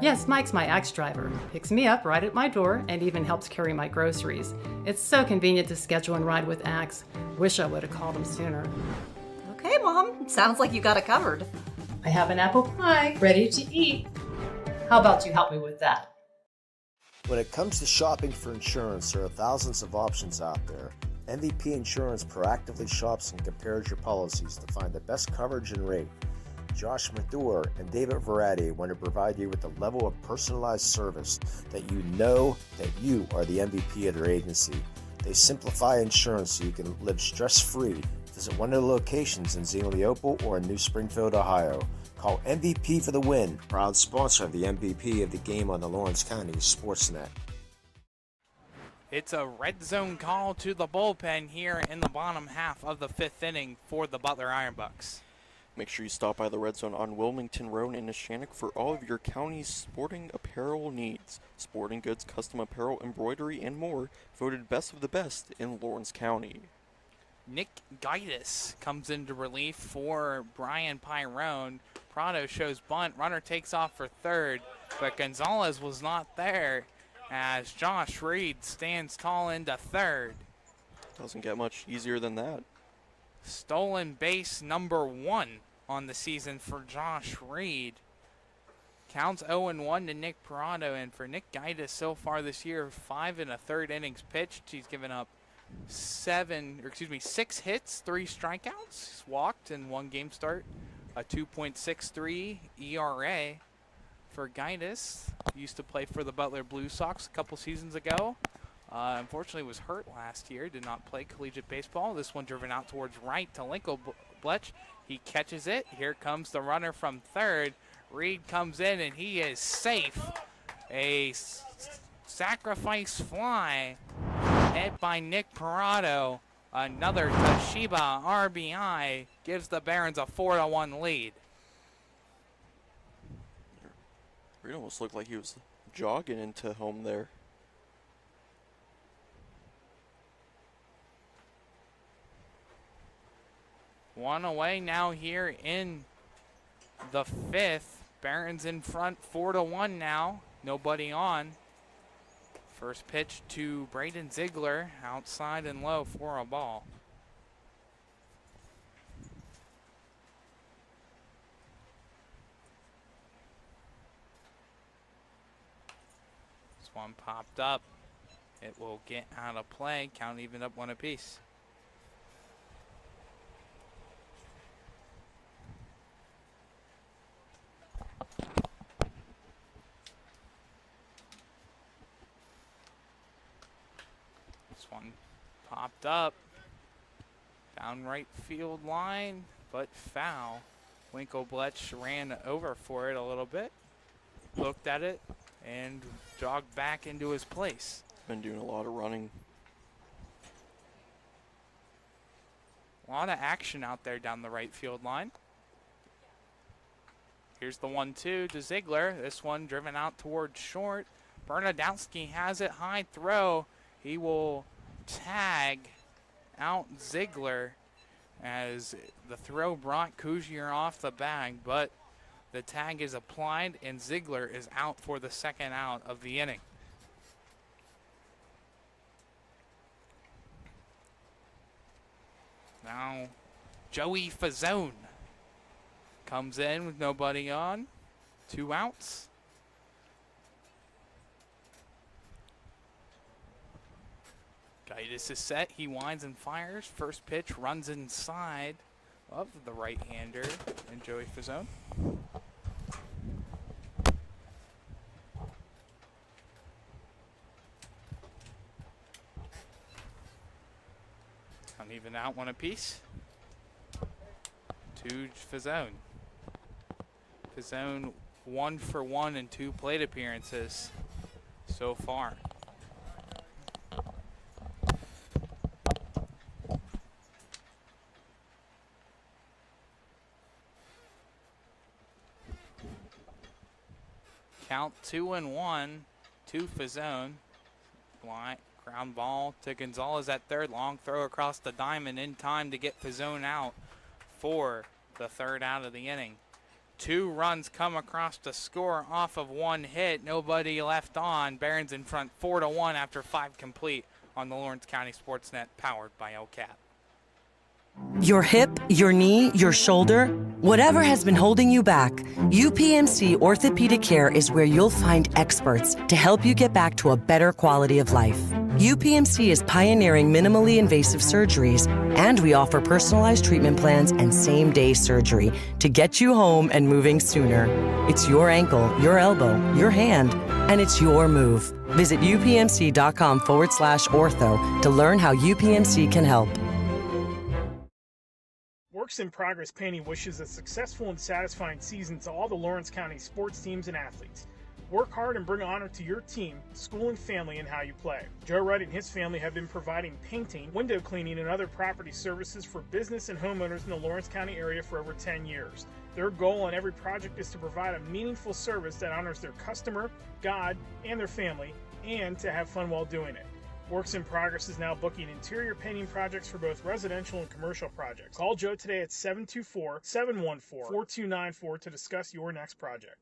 Speaker 9: Yes, Mike's my ex driver. Picks me up right at my door and even helps carry my groceries. It's so convenient to schedule and ride with Axe. Wish I would have called him sooner.
Speaker 8: Okay, Mom. Sounds like you got it covered.
Speaker 9: I have an apple pie ready to eat. How about you help me with that?
Speaker 3: When it comes to shopping for insurance, there are thousands of options out there. MVP Insurance proactively shops and compares your policies to find the best coverage and rate. Josh Mathur and David Verratti want to provide you with the level of personalized service that you know that you are the MVP of their agency. They simplify insurance so you can live stress-free. Visit one of their locations in Zingleopole or in New Springfield, Ohio. Call MVP for the win, proud sponsor of the MVP of the game on the Lawrence County SportsNet.
Speaker 6: It's a red zone call to the bullpen here in the bottom half of the 5th inning for the Butler Ironbucks.
Speaker 7: Make sure you stop by the Red Zone on Wilmington Road in Neshannock for all of your county's sporting apparel needs. Sporting goods, custom apparel, embroidery, and more. Voted best of the best in Lawrence County.
Speaker 6: Nick Gaitis comes into relief for Brian Pyrone. Prado shows bunt. Runner takes off for third, but Gonzalez was not there as Josh Reed stands tall into third.
Speaker 7: Doesn't get much easier than that.
Speaker 6: Stolen base number 1 on the season for Josh Reed. Counts 0-1 to Nick Parado, and for Nick Gaitis so far this year, 5 1/3 innings pitched. He's given up 6 hits, 3 strikeouts. He's walked in 1 game start. A 2.63 ERA for Gaitis. Used to play for the Butler Blue Sox a couple seasons ago. Unfortunately was hurt last year, did not play collegiate baseball. This one driven out towards right to Lincoln-Bletch. He catches it. Here comes the runner from third. Reed comes in and he is safe. A sacrifice fly hit by Nick Parado. Another Toshiba RBI gives the Barons a 4-1 lead.
Speaker 7: Reed almost looked like he was jogging into home there.
Speaker 6: One away now here in the 5th. Barons in front 4-1 now. Nobody on. First pitch to Braden Ziegler, outside and low for a ball. This one popped up. It will get out of play. Count even up 1 apiece. One popped up down right field line, but foul. Winklebletch ran over for it a little bit, looked at it, and jogged back into his place.
Speaker 7: Been doing a lot of running.
Speaker 6: A lot of action out there down the right field line. Here's the 1-2 to Ziegler. This one driven out towards short. Bernadowski has it, high throw. He will tag out Ziegler as the throw brought Cousier off the bag, but the tag is applied and Ziegler is out for the 2nd out of the inning. Now Joey Fazone comes in with nobody on, 2 outs. Gaitis is set. He winds and fires. First pitch runs inside of the right-hander and Joey Fazone. Uneven out 1 apiece. To Fazone. Fazone 1 for 1 in 2 plate appearances so far. Count 2-1 to Fazone. Ground ball to Gonzalez at third. Long throw across the diamond in time to get Fazone out for the 3rd out of the inning. 2 runs come across to score off of 1 hit. Nobody left on. Barons in front 4-1 after 5 complete on the Lawrence County SportsNet, powered by LCAT.
Speaker 11: Your hip, your knee, your shoulder, whatever has been holding you back, UPMC Orthopedic Care is where you'll find experts to help you get back to a better quality of life. UPMC is pioneering minimally invasive surgeries, and we offer personalized treatment plans and same-day surgery to get you home and moving sooner. It's your ankle, your elbow, your hand, and it's your move. Visit upmc.com/ortho to learn how UPMC can help.
Speaker 5: Works in Progress Painting wishes a successful and satisfying season to all the Lawrence County sports teams and athletes. Work hard and bring honor to your team, school, and family in how you play. Joe Wright and his family have been providing painting, window cleaning, and other property services for business and homeowners in the Lawrence County area for over 10 years. Their goal on every project is to provide a meaningful service that honors their customer, God, and their family, and to have fun while doing it. Works in Progress is now booking interior painting projects for both residential and commercial projects. Call Joe today at 724-714-4294 to discuss your next project.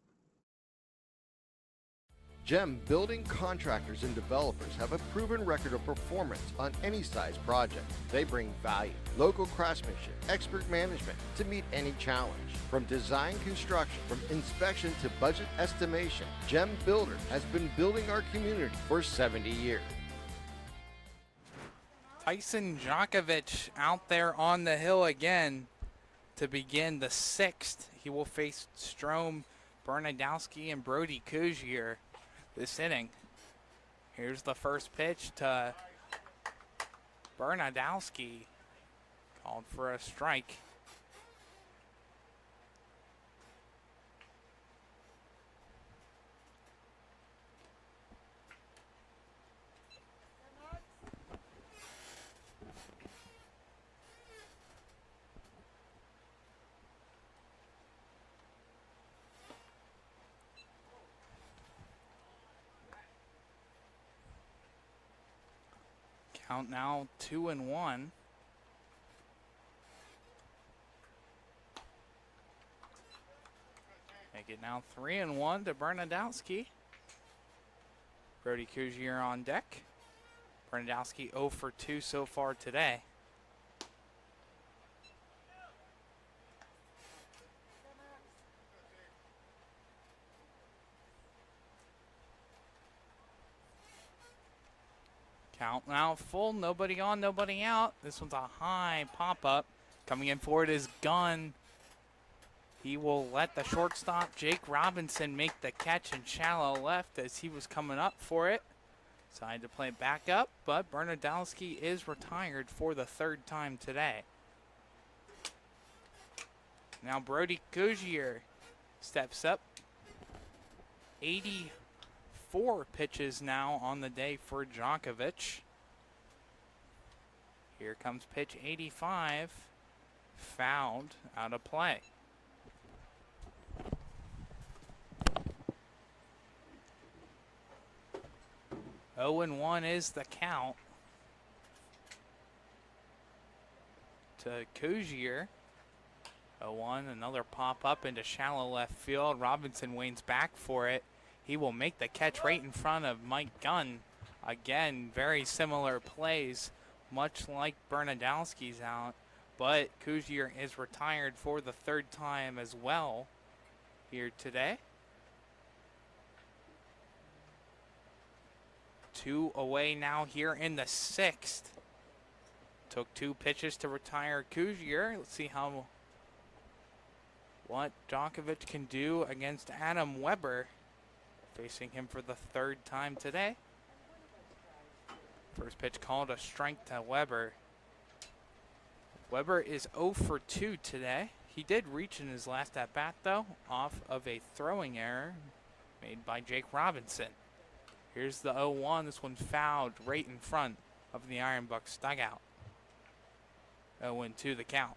Speaker 4: GEM building contractors and developers have a proven record of performance on any size project. They bring value, local craftsmanship, expert management to meet any challenge. From design construction, from inspection to budget estimation, GEM Builders has been building our community for 70 years.
Speaker 6: Tyson Djokovic out there on the hill again to begin the sixth. He will face Strom, Bernadowski, and Brody Kuzier this inning. Here's the first pitch to Bernadowski, called for a strike. Count now 2-1. Make it now 3-1 to Bernadowski. Brody Kuzier on deck. Bernadowski 0 for 2 so far today. Count now full, nobody on, nobody out. This one's a high pop-up. Coming in for it is Gunn. He will let the shortstop, Jake Robinson, make the catch in shallow left as he was coming up for it. Decided to play back up, but Bernadowski is retired for the third time today. Now Brody Kuzier steps up. 84 pitches now on the day for Djokovic. Here comes pitch 85, fouled out of play. 0-1 is the count to Kuzier. 0-1, another pop up into shallow left field. Robinson waits back for it. He will make the catch right in front of Mike Gunn. Again, very similar plays, much like Bernadowski's out, but Kuzier is retired for the third time as well here today. 2 away now here in the sixth. Took 2 pitches to retire Kuzier. Let's see what Djokovic can do against Adam Weber, facing him for the third time today. First pitch called a strike to Weber. Weber is 0 for 2 today. He did reach in his last at-bat, though, off of a throwing error made by Jake Robinson. Here's the 0-1. This one fouled right in front of the Iron Bucks dugout. 0-2 the count.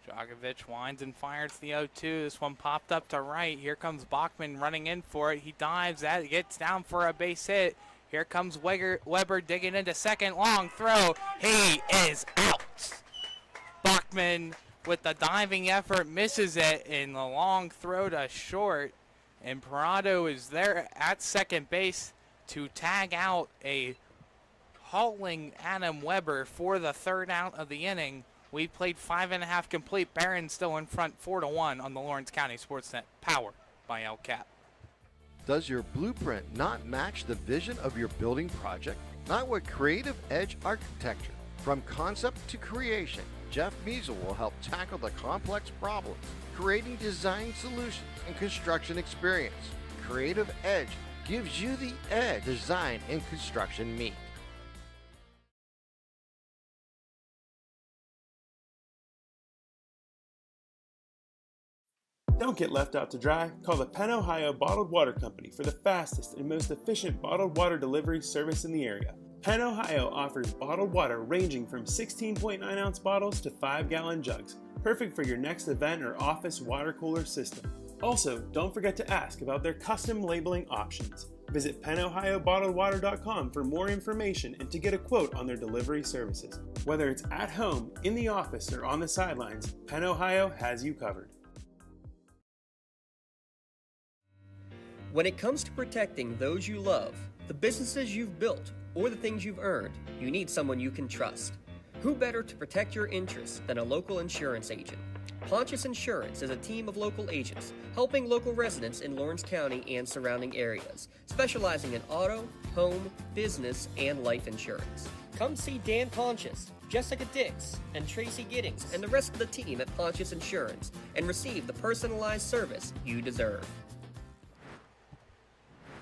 Speaker 6: Djokovic winds and fires the 0-2. This one popped up to right. Here comes Bachman running in for it. He dives, that gets down for a base hit. Here comes Weber digging into second. Long throw. He is out. Bachman with the diving effort misses it in the long throw to short. And Parado is there at second base to tag out a hauling Adam Weber for the third out of the inning. We played 5.5 complete. Barron still in front 4-1 on the Lawrence County SportsNet, powered by LCAP.
Speaker 4: Does your blueprint not match the vision of your building project? Not with Creative Edge Architecture. From concept to creation, Jeff Measle will help tackle the complex problems, creating design solutions and construction experience. Creative Edge gives you the edge design and construction meet.
Speaker 12: Don't get left out to dry. Call the Penn Ohio Bottled Water Company for the fastest and most efficient bottled water delivery service in the area. Penn Ohio offers bottled water ranging from 16.9 ounce bottles to 5-gallon jugs, perfect for your next event or office water cooler system. Also, don't forget to ask about their custom labeling options. Visit PennOhioBottledWater.com for more information and to get a quote on their delivery services. Whether it's at home, in the office, or on the sidelines, Penn Ohio has you covered.
Speaker 1: When it comes to protecting those you love, the businesses you've built, or the things you've earned, you need someone you can trust. Who better to protect your interests than a local insurance agent? Pontius Insurance is a team of local agents helping local residents in Lawrence County and surrounding areas, specializing in auto, home, business, and life insurance. Come see Dan Pontius, Jessica Dix, and Tracy Giddings, and the rest of the team at Pontius Insurance, and receive the personalized service you deserve.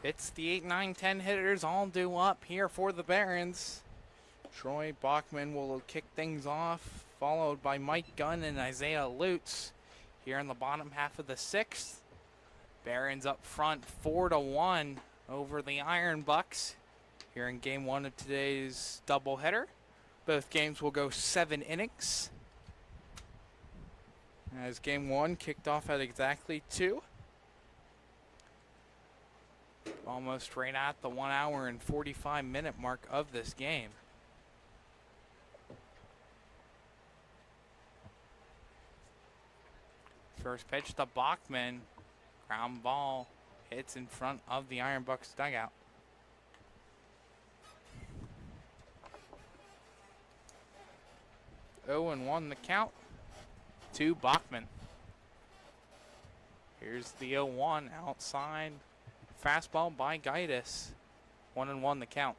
Speaker 6: It's the 8, 9, 10 hitters all due up here for the Barons. Troy Bachman will kick things off, followed by Mike Gunn and Isaiah Lutz here in the bottom half of the 6th. Barons up front 4-1 over the Iron Bucks here in game 1 of today's doubleheader. Both games will go 7 innings, as game 1 kicked off at exactly 2. Almost right at the 1 hour and 45-minute mark of this game. First pitch to Bachman. Ground ball hits in front of the Iron Bucks dugout. Oh, and 1 the count to Bachman. Here's the 0-1 outside. Fastball by Gaitis. 1-1 the count.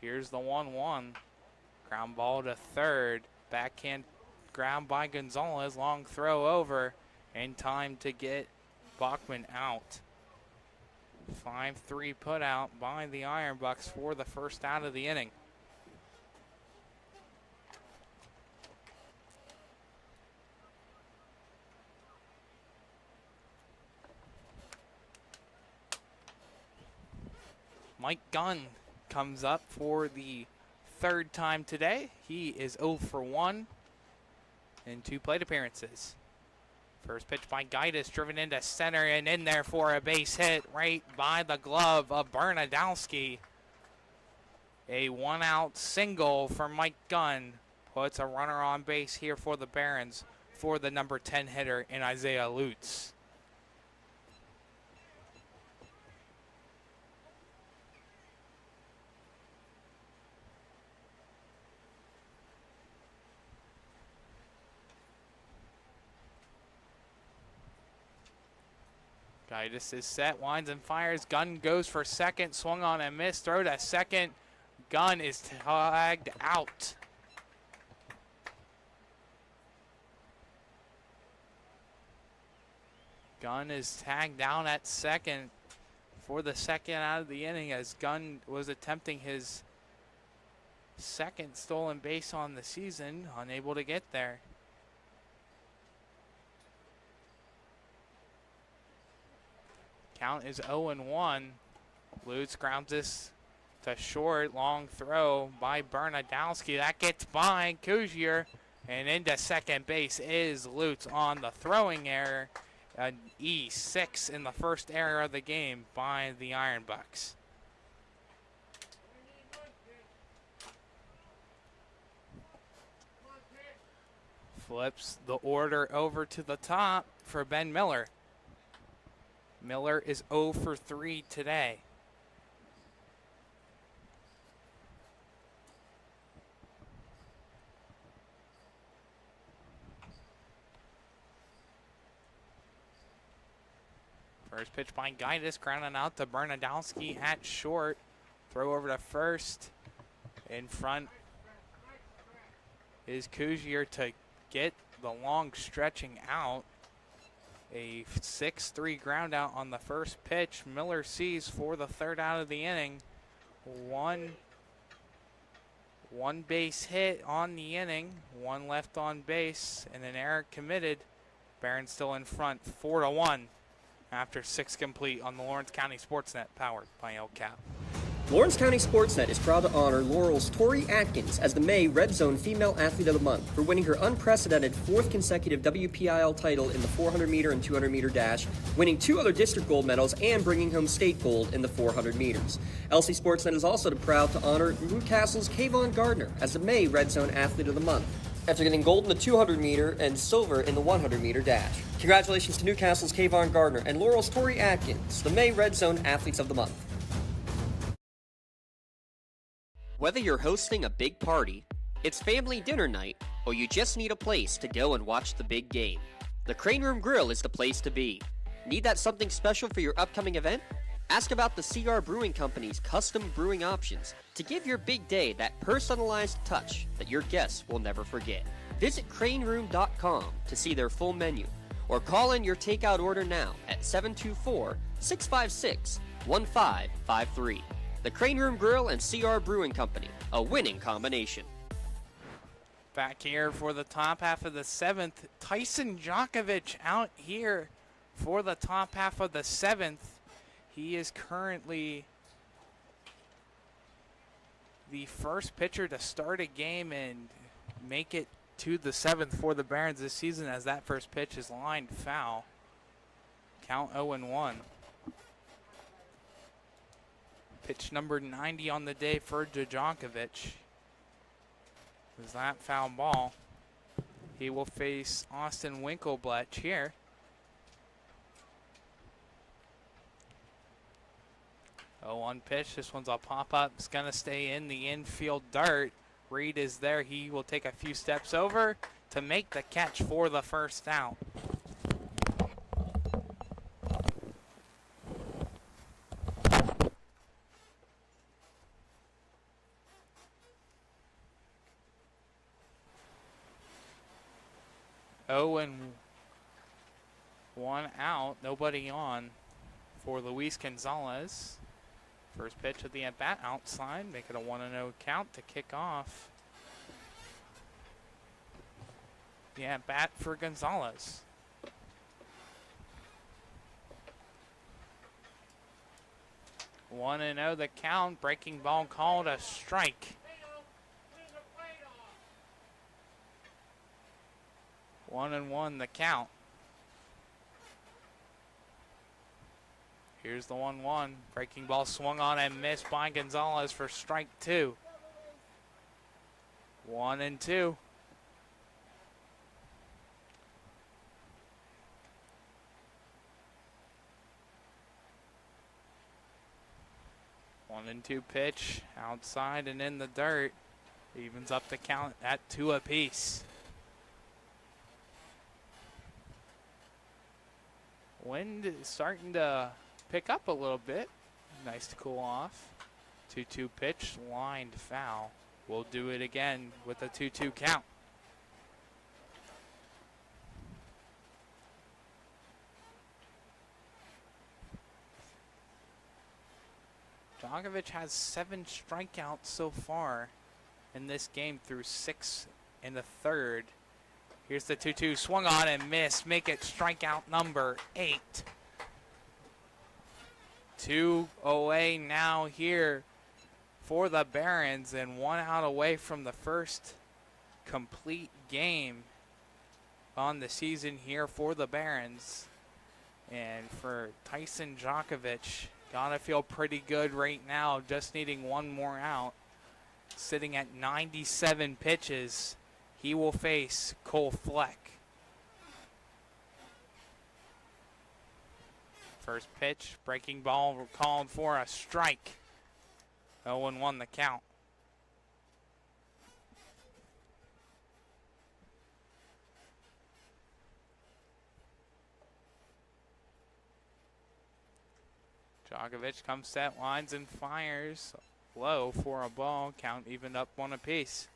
Speaker 6: Here's the 1-1. Ground ball to third. Backhand ground by Gonzalez. Long throw over. In time to get Bachman out. 5-3 put out by the Iron Bucks for the first out of the inning. Mike Gunn comes up for the 3rd time today. He is 0 for 1 in 2 plate appearances. First pitch by Gaitis, driven into center and in there for a base hit right by the glove of Bernadowski. A 1-out single for Mike Gunn puts a runner on base here for the Barons for the number 10 hitter in Isaiah Lutz. Gaitis is set, winds and fires. Gunn goes for second, swung on and missed. Throw to second. Gunn is tagged out. Gunn is tagged down at second for the 2nd out of the inning, as Gunn was attempting his 2nd stolen base on the season, unable to get there. Count is 0-1. Lutz grounds this to short. Long throw by Bernadowski. That gets by Kuzier. And into second base is Lutz on the throwing error. An E6 in the first error of the game by the Iron Bucks. Flips the order over to the top for Ben Miller. Miller is 0 for 3 today. First pitch by Gaitis, grounding out to Bernadowski at short. Throw over to first. In front is Kuzier to get the long stretching out. A 6-3 ground out on the first pitch. Miller sees for the 3rd out of the inning. 1 One base hit on the inning, one left on base, and an error committed. Barron's still in front, 4-1 after 6 complete on the Lawrence County SportsNet, powered by LCAP.
Speaker 1: Lawrence County SportsNet is proud to honor Laurel's Tori Atkins as the May Red Zone Female Athlete of the Month for winning her unprecedented 4th consecutive WPIL title in the 400-meter and 200-meter dash, winning 2 other district gold medals, and bringing home state gold in the 400 meters. LC SportsNet is also proud to honor Newcastle's Kayvon Gardner as the May Red Zone Athlete of the Month, after getting gold in the 200-meter and silver in the 100-meter dash. Congratulations to Newcastle's Kayvon Gardner and Laurel's Tori Atkins, the May Red Zone Athletes of the Month. Whether you're hosting a big party, it's family dinner night, or you just need a place to go and watch the big game, the Crane Room Grill is the place to be. Need that something special for your upcoming event? Ask about the CR Brewing Company's custom brewing options to give your big day that personalized touch that your guests will never forget. Visit craneroom.com to see their full menu, or call in your takeout order now at 724-656-1553. The Crane Room Grill and CR Brewing Company, a winning combination.
Speaker 6: Back here for the top half of the 7th, Tyson Djokovic out here for the top half of the 7th. He is currently the first pitcher to start a game and make it to the 7th for the Barons this season, as that first pitch is lined foul. Count 0-1. Pitch number 90 on the day for Djokovic. Is that foul ball? He will face Austin Winklebletch here. Oh, one pitch. This one's a pop-up. It's going to stay in the infield dirt. Reed is there. He will take a few steps over to make the catch for the first out. Oh, and 1 out, nobody on for Luis Gonzalez. First pitch of the at-bat outside, make it a 1-0 count to kick off the at-bat for Gonzalez. One and 0 the count, breaking ball called a strike. 1-1 the count. Here's the 1-1. Breaking ball swung on and missed by Gonzalez for strike 2. 1-2. One and 2 pitch outside and in the dirt. Evens up the count at 2 apiece. Wind is starting to pick up a little bit. Nice to cool off. 2-2 pitch, lined foul. We'll do it again with a 2-2 count. Djokovic has 7 strikeouts so far in this game through 6 in the 3rd. Here's the 2-2, swung on and missed. Make it strikeout number 8. 2 away now here for the Barons, and 1 out away from the first complete game on the season here for the Barons. And for Tyson Djokovic, gotta feel pretty good right now, just needing 1 more out. Sitting at 97 pitches. He will face Cole Fleck. First pitch, breaking ball called for a strike. 0-1 the count. Djokovic comes set, lines and fires low for a ball. Count evened up 1 apiece.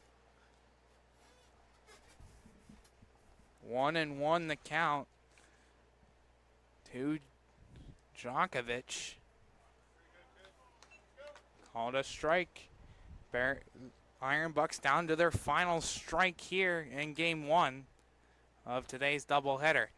Speaker 6: 1-1 the count to Djokovic. Called a strike. Iron Bucks down to their final strike here in game 1 of today's doubleheader.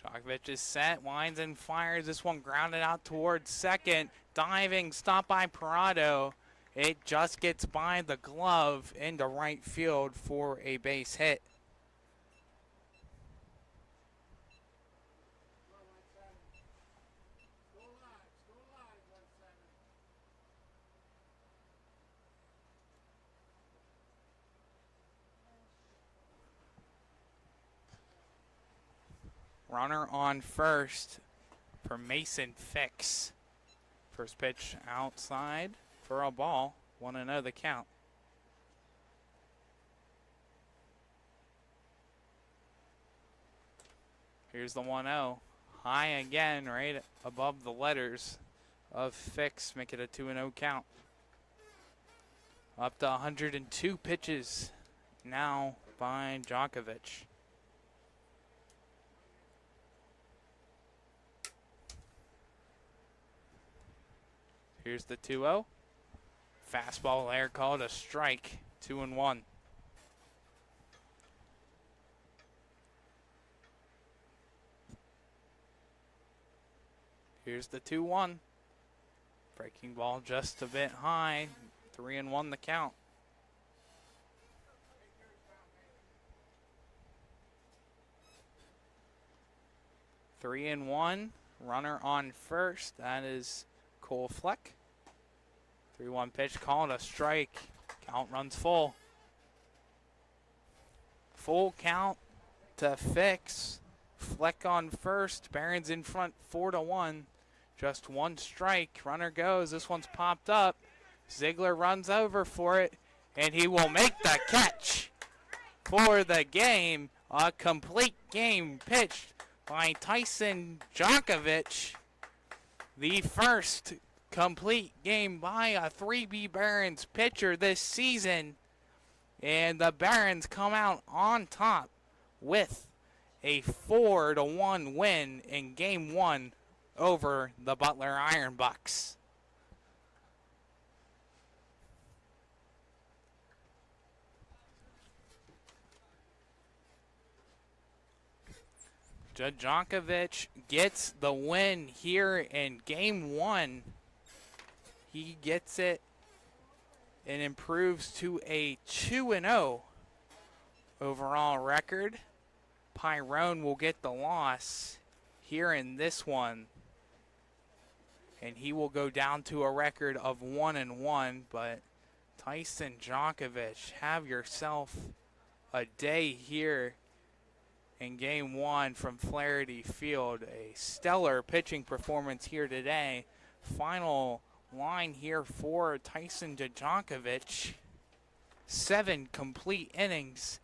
Speaker 6: Djokovic is set, winds and fires. This one grounded out towards second. Diving, stop by Parado. It just gets by the glove into right field for a base hit. Runner on first for Mason Fix. First pitch outside for a ball. 1-0 the count. Here's the 1-0. High again, right above the letters of Fix. Make it a 2-0 count. Up to 102 pitches now by Djokovic. Here's the 2-0. Fastball there called a strike. 2-1. Here's the 2-1. Breaking ball just a bit high. 3-1 the count. Three and one. Runner on first. That is Cole Fleck. 3-1 pitch called a strike. Count runs full. Full count to Fix. Fleck on first. Barron's in front 4-1. Just one strike. Runner goes. This one's popped up. Ziegler runs over for it, and he will make the catch for the game. A complete game pitched by Tyson Djokovic. The first complete game by a 3B Barons pitcher this season. And the Barons come out on top with a 4-1 win in game one over the Butler Iron Bucks. Djokovic gets the win here in game one. He gets it and improves to a 2-0 overall record. Pyrone will get the loss here in this one, and he will go down to a record of 1-1. But Tyson Djokovic, have yourself a day here in game one from Flaherty Field. A stellar pitching performance here today. Final line here for Tyson Djokovic. 7 complete innings.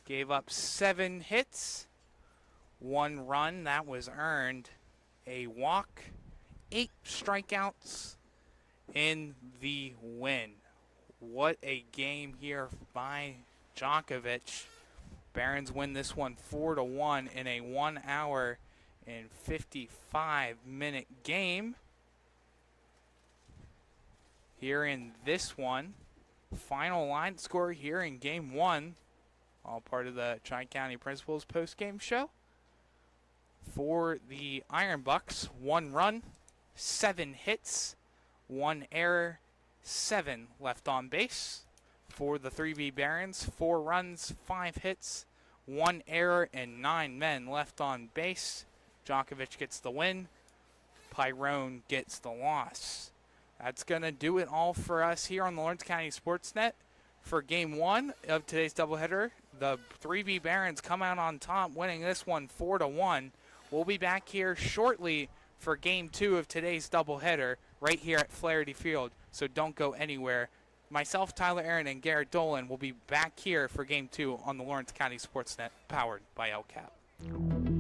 Speaker 6: Gave up 7 hits, 1 run that was earned, a walk, 8 strikeouts in the win. What a game here by Djokovic. Barons win this one 4-1 in a 1 hour and 55-minute game. Here in this one, final line score here in game one. All part of the Tri-County Principals post-game show. For the Iron Bucks, 1 run, 7 hits, 1 error, 7 left on base. For the 3B Barons, 4 runs, 5 hits, 1 error, and 9 men left on base. Djokovic gets the win. Pyrone gets the loss. That's going to do it all for us here on the Lawrence County SportsNet. For game one of today's doubleheader, the 3B Barons come out on top, winning this one 4-1. We'll be back here shortly for game two of today's doubleheader right here at Flaherty Field, so don't go anywhere. Myself, Tyler Aaron, and Garrett Dolan will be back here for game two on the Lawrence County SportsNet, powered by LCAP.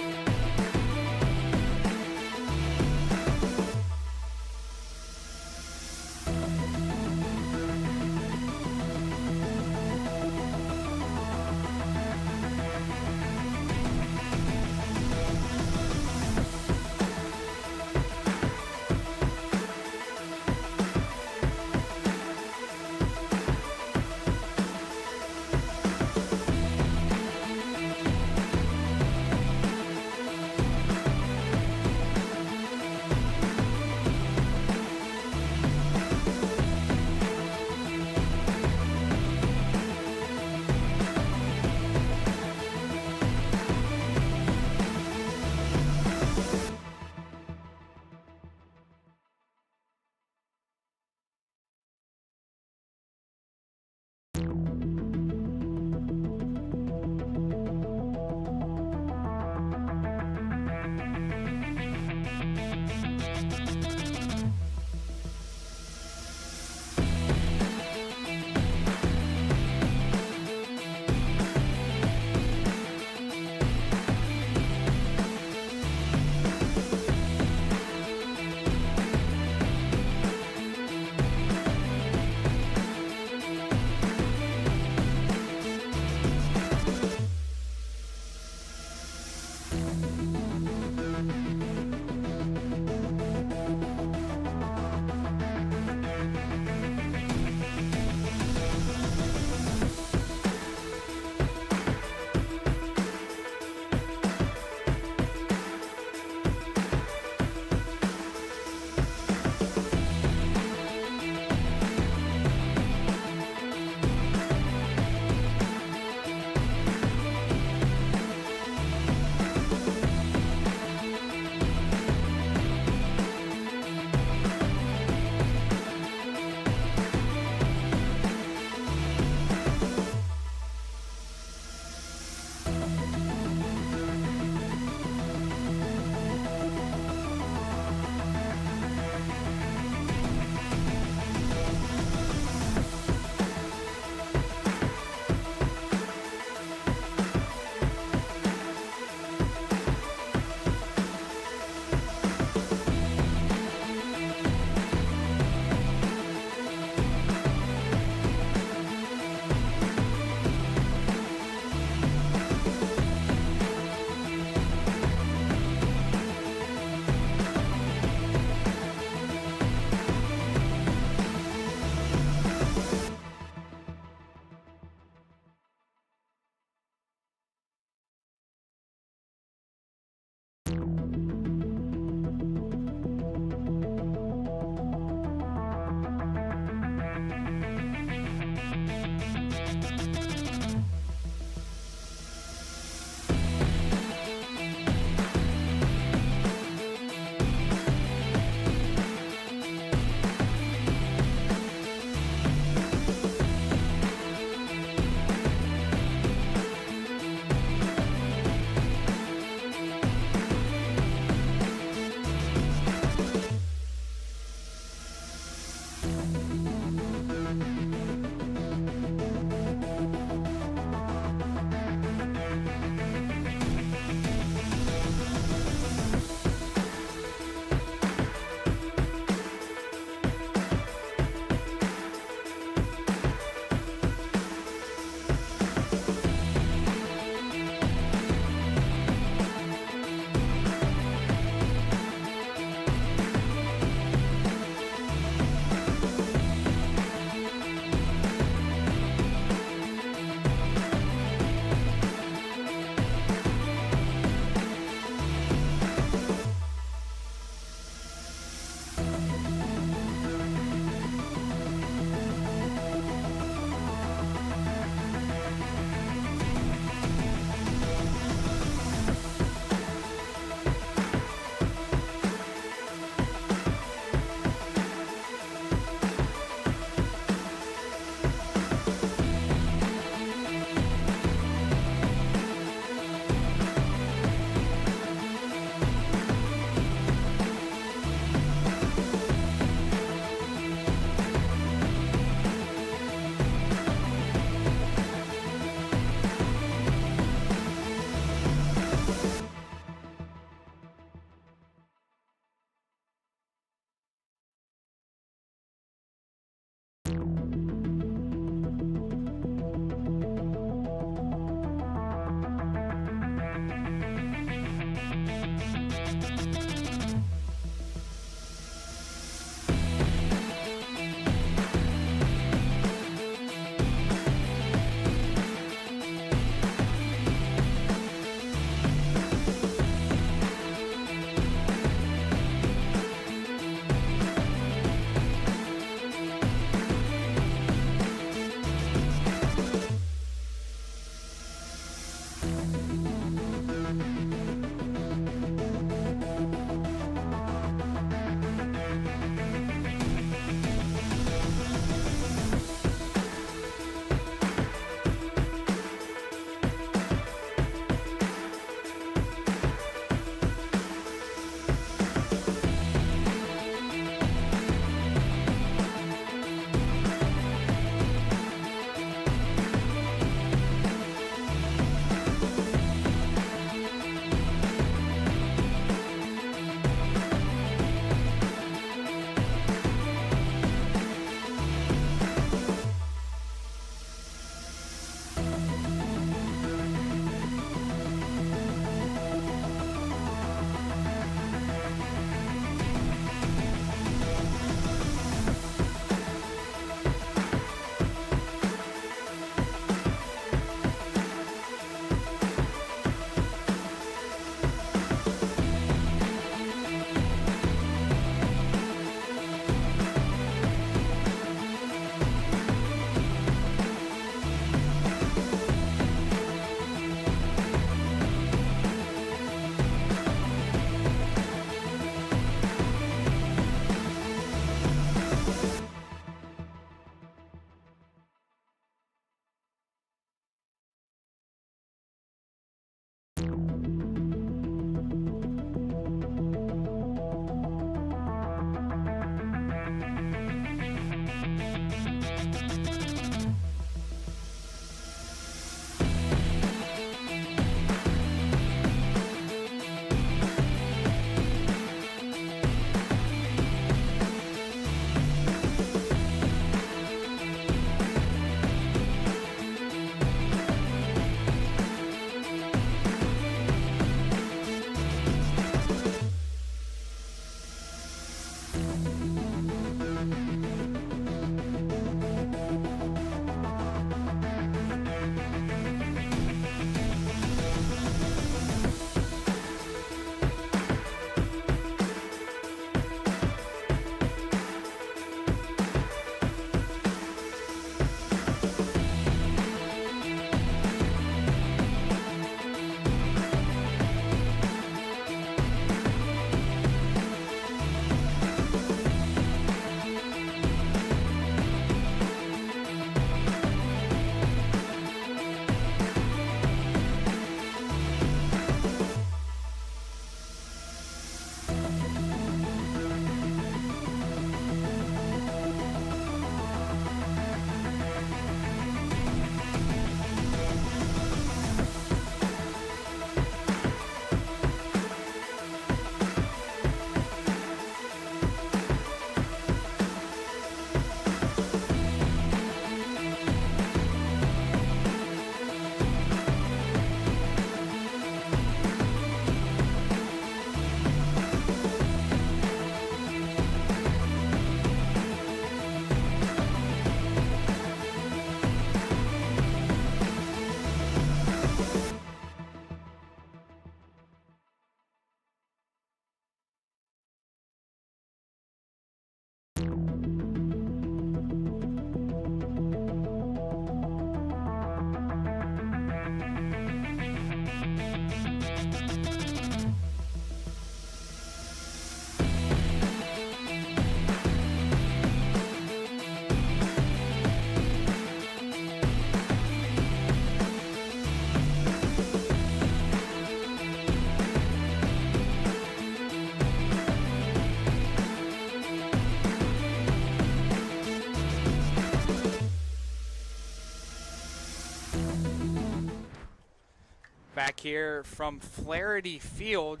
Speaker 6: back here from Flaherty Field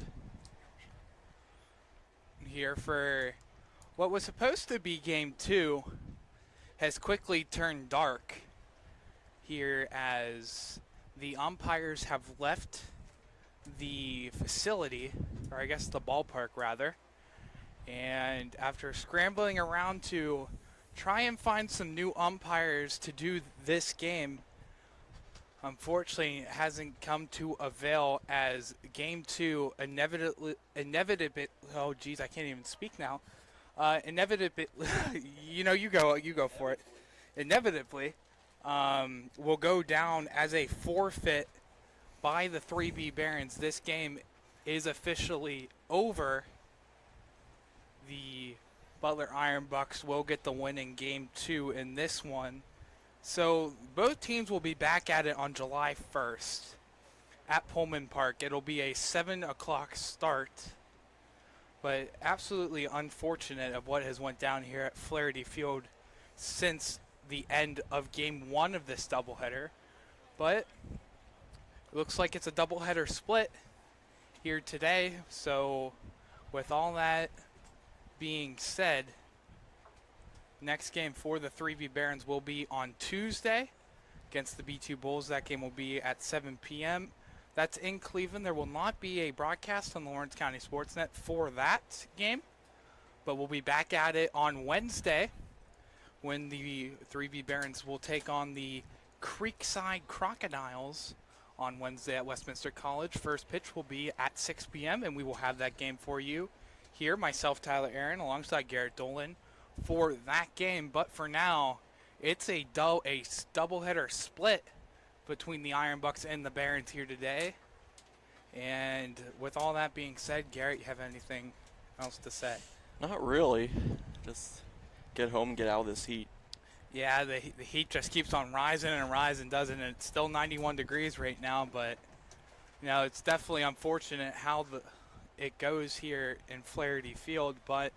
Speaker 6: here for what was supposed to be game 2 has quickly turned dark here as the umpires have left the facility, or I guess the ballpark rather, and after scrambling around to try and find some new umpires to do this game, unfortunately it hasn't come to avail as game 2 inevitably, oh geez, I can't even speak now. Inevitably, you go for it. Inevitably, will go down as a forfeit by the 3B Barons. This game is officially over. The Butler Iron Bucks will get the win in game 2 in this one. So both teams will be back at it on July 1st at Pullman Park. It'll be a 7 o'clock start. But absolutely unfortunate of what has went down here at Flaherty Field since the end of game 1 of this doubleheader. But it looks like it's a doubleheader split here today. So with all that being said, next game for the 3B Barons will be on Tuesday against the B2 Bulls. That game will be at 7 p.m. That's in Cleveland. There will not be a broadcast on the Lawrence County SportsNet for that game, but we'll be back at it on Wednesday when the 3B Barons will take on the Creekside Crocodiles on Wednesday at Westminster College. First pitch will be at 6 p.m., and we will have that game for you here, myself, Tyler Aaron, alongside Garrett Dolan for that game. But for now, it's a doubleheader split between the Iron Bucks and the Barons here today. And with all that being said, Garrett, you have anything else to say?
Speaker 7: Not really. Just get home, get out of this heat.
Speaker 6: Yeah, the heat just keeps on rising and rising, doesn't it? It's still 91 degrees right now, but it's definitely unfortunate how it goes here in Flaherty Field. But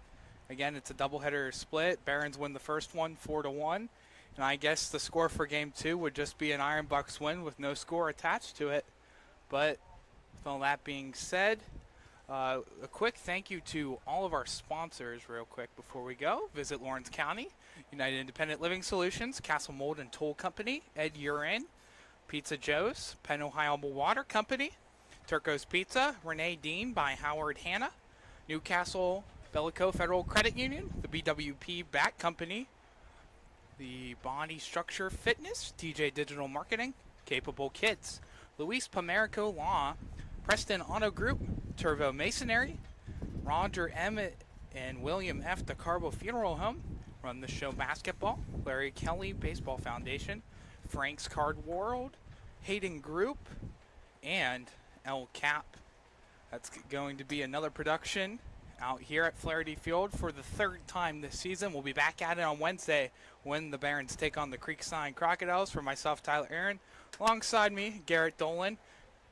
Speaker 6: again, it's a doubleheader split. Barons win the first one 4-1. And I guess the score for game 2 would just be an Iron Bucks win with no score attached to it. But with all that being said, a quick thank you to all of our sponsors real quick before we go. Visit Lawrence County, United Independent Living Solutions, Castle Mold and Tool Company, Ed Urin, Pizza Joe's, Penn Ohio Water Company, Turco's Pizza, Renee Dean by Howard Hanna, Newcastle Bellico Federal Credit Union, the BWP Bat Company, the Body Structure Fitness, TJ Digital Marketing, Capable Kids, Luis Pomerico Law, Preston Auto Group, Turvo Masonry, Roger Emmett and William F. DeCarbo Funeral Home, Run the Show Basketball, Larry Kelly Baseball Foundation, Frank's Card World, Hayden Group, and El Cap. That's going to be another production out here at Flaherty Field for the 3rd time this season. We'll be back at it on Wednesday when the Barons take on the Creekside Crocodiles. For myself, Tyler Aaron, alongside me, Garrett Dolan.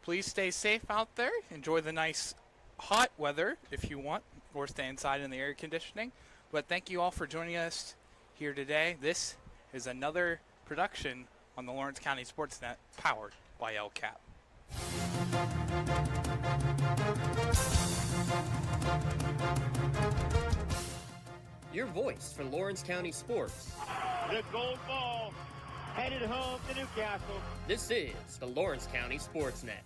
Speaker 6: Please stay safe out there. Enjoy the nice hot weather if you want, or stay inside in the air conditioning. But thank you all for joining us here today. This is another production on the Lawrence County SportsNet, powered by LCAP.
Speaker 1: Your voice for Lawrence County sports.
Speaker 20: The gold ball headed home to Newcastle.
Speaker 1: This is the Lawrence County SportsNet.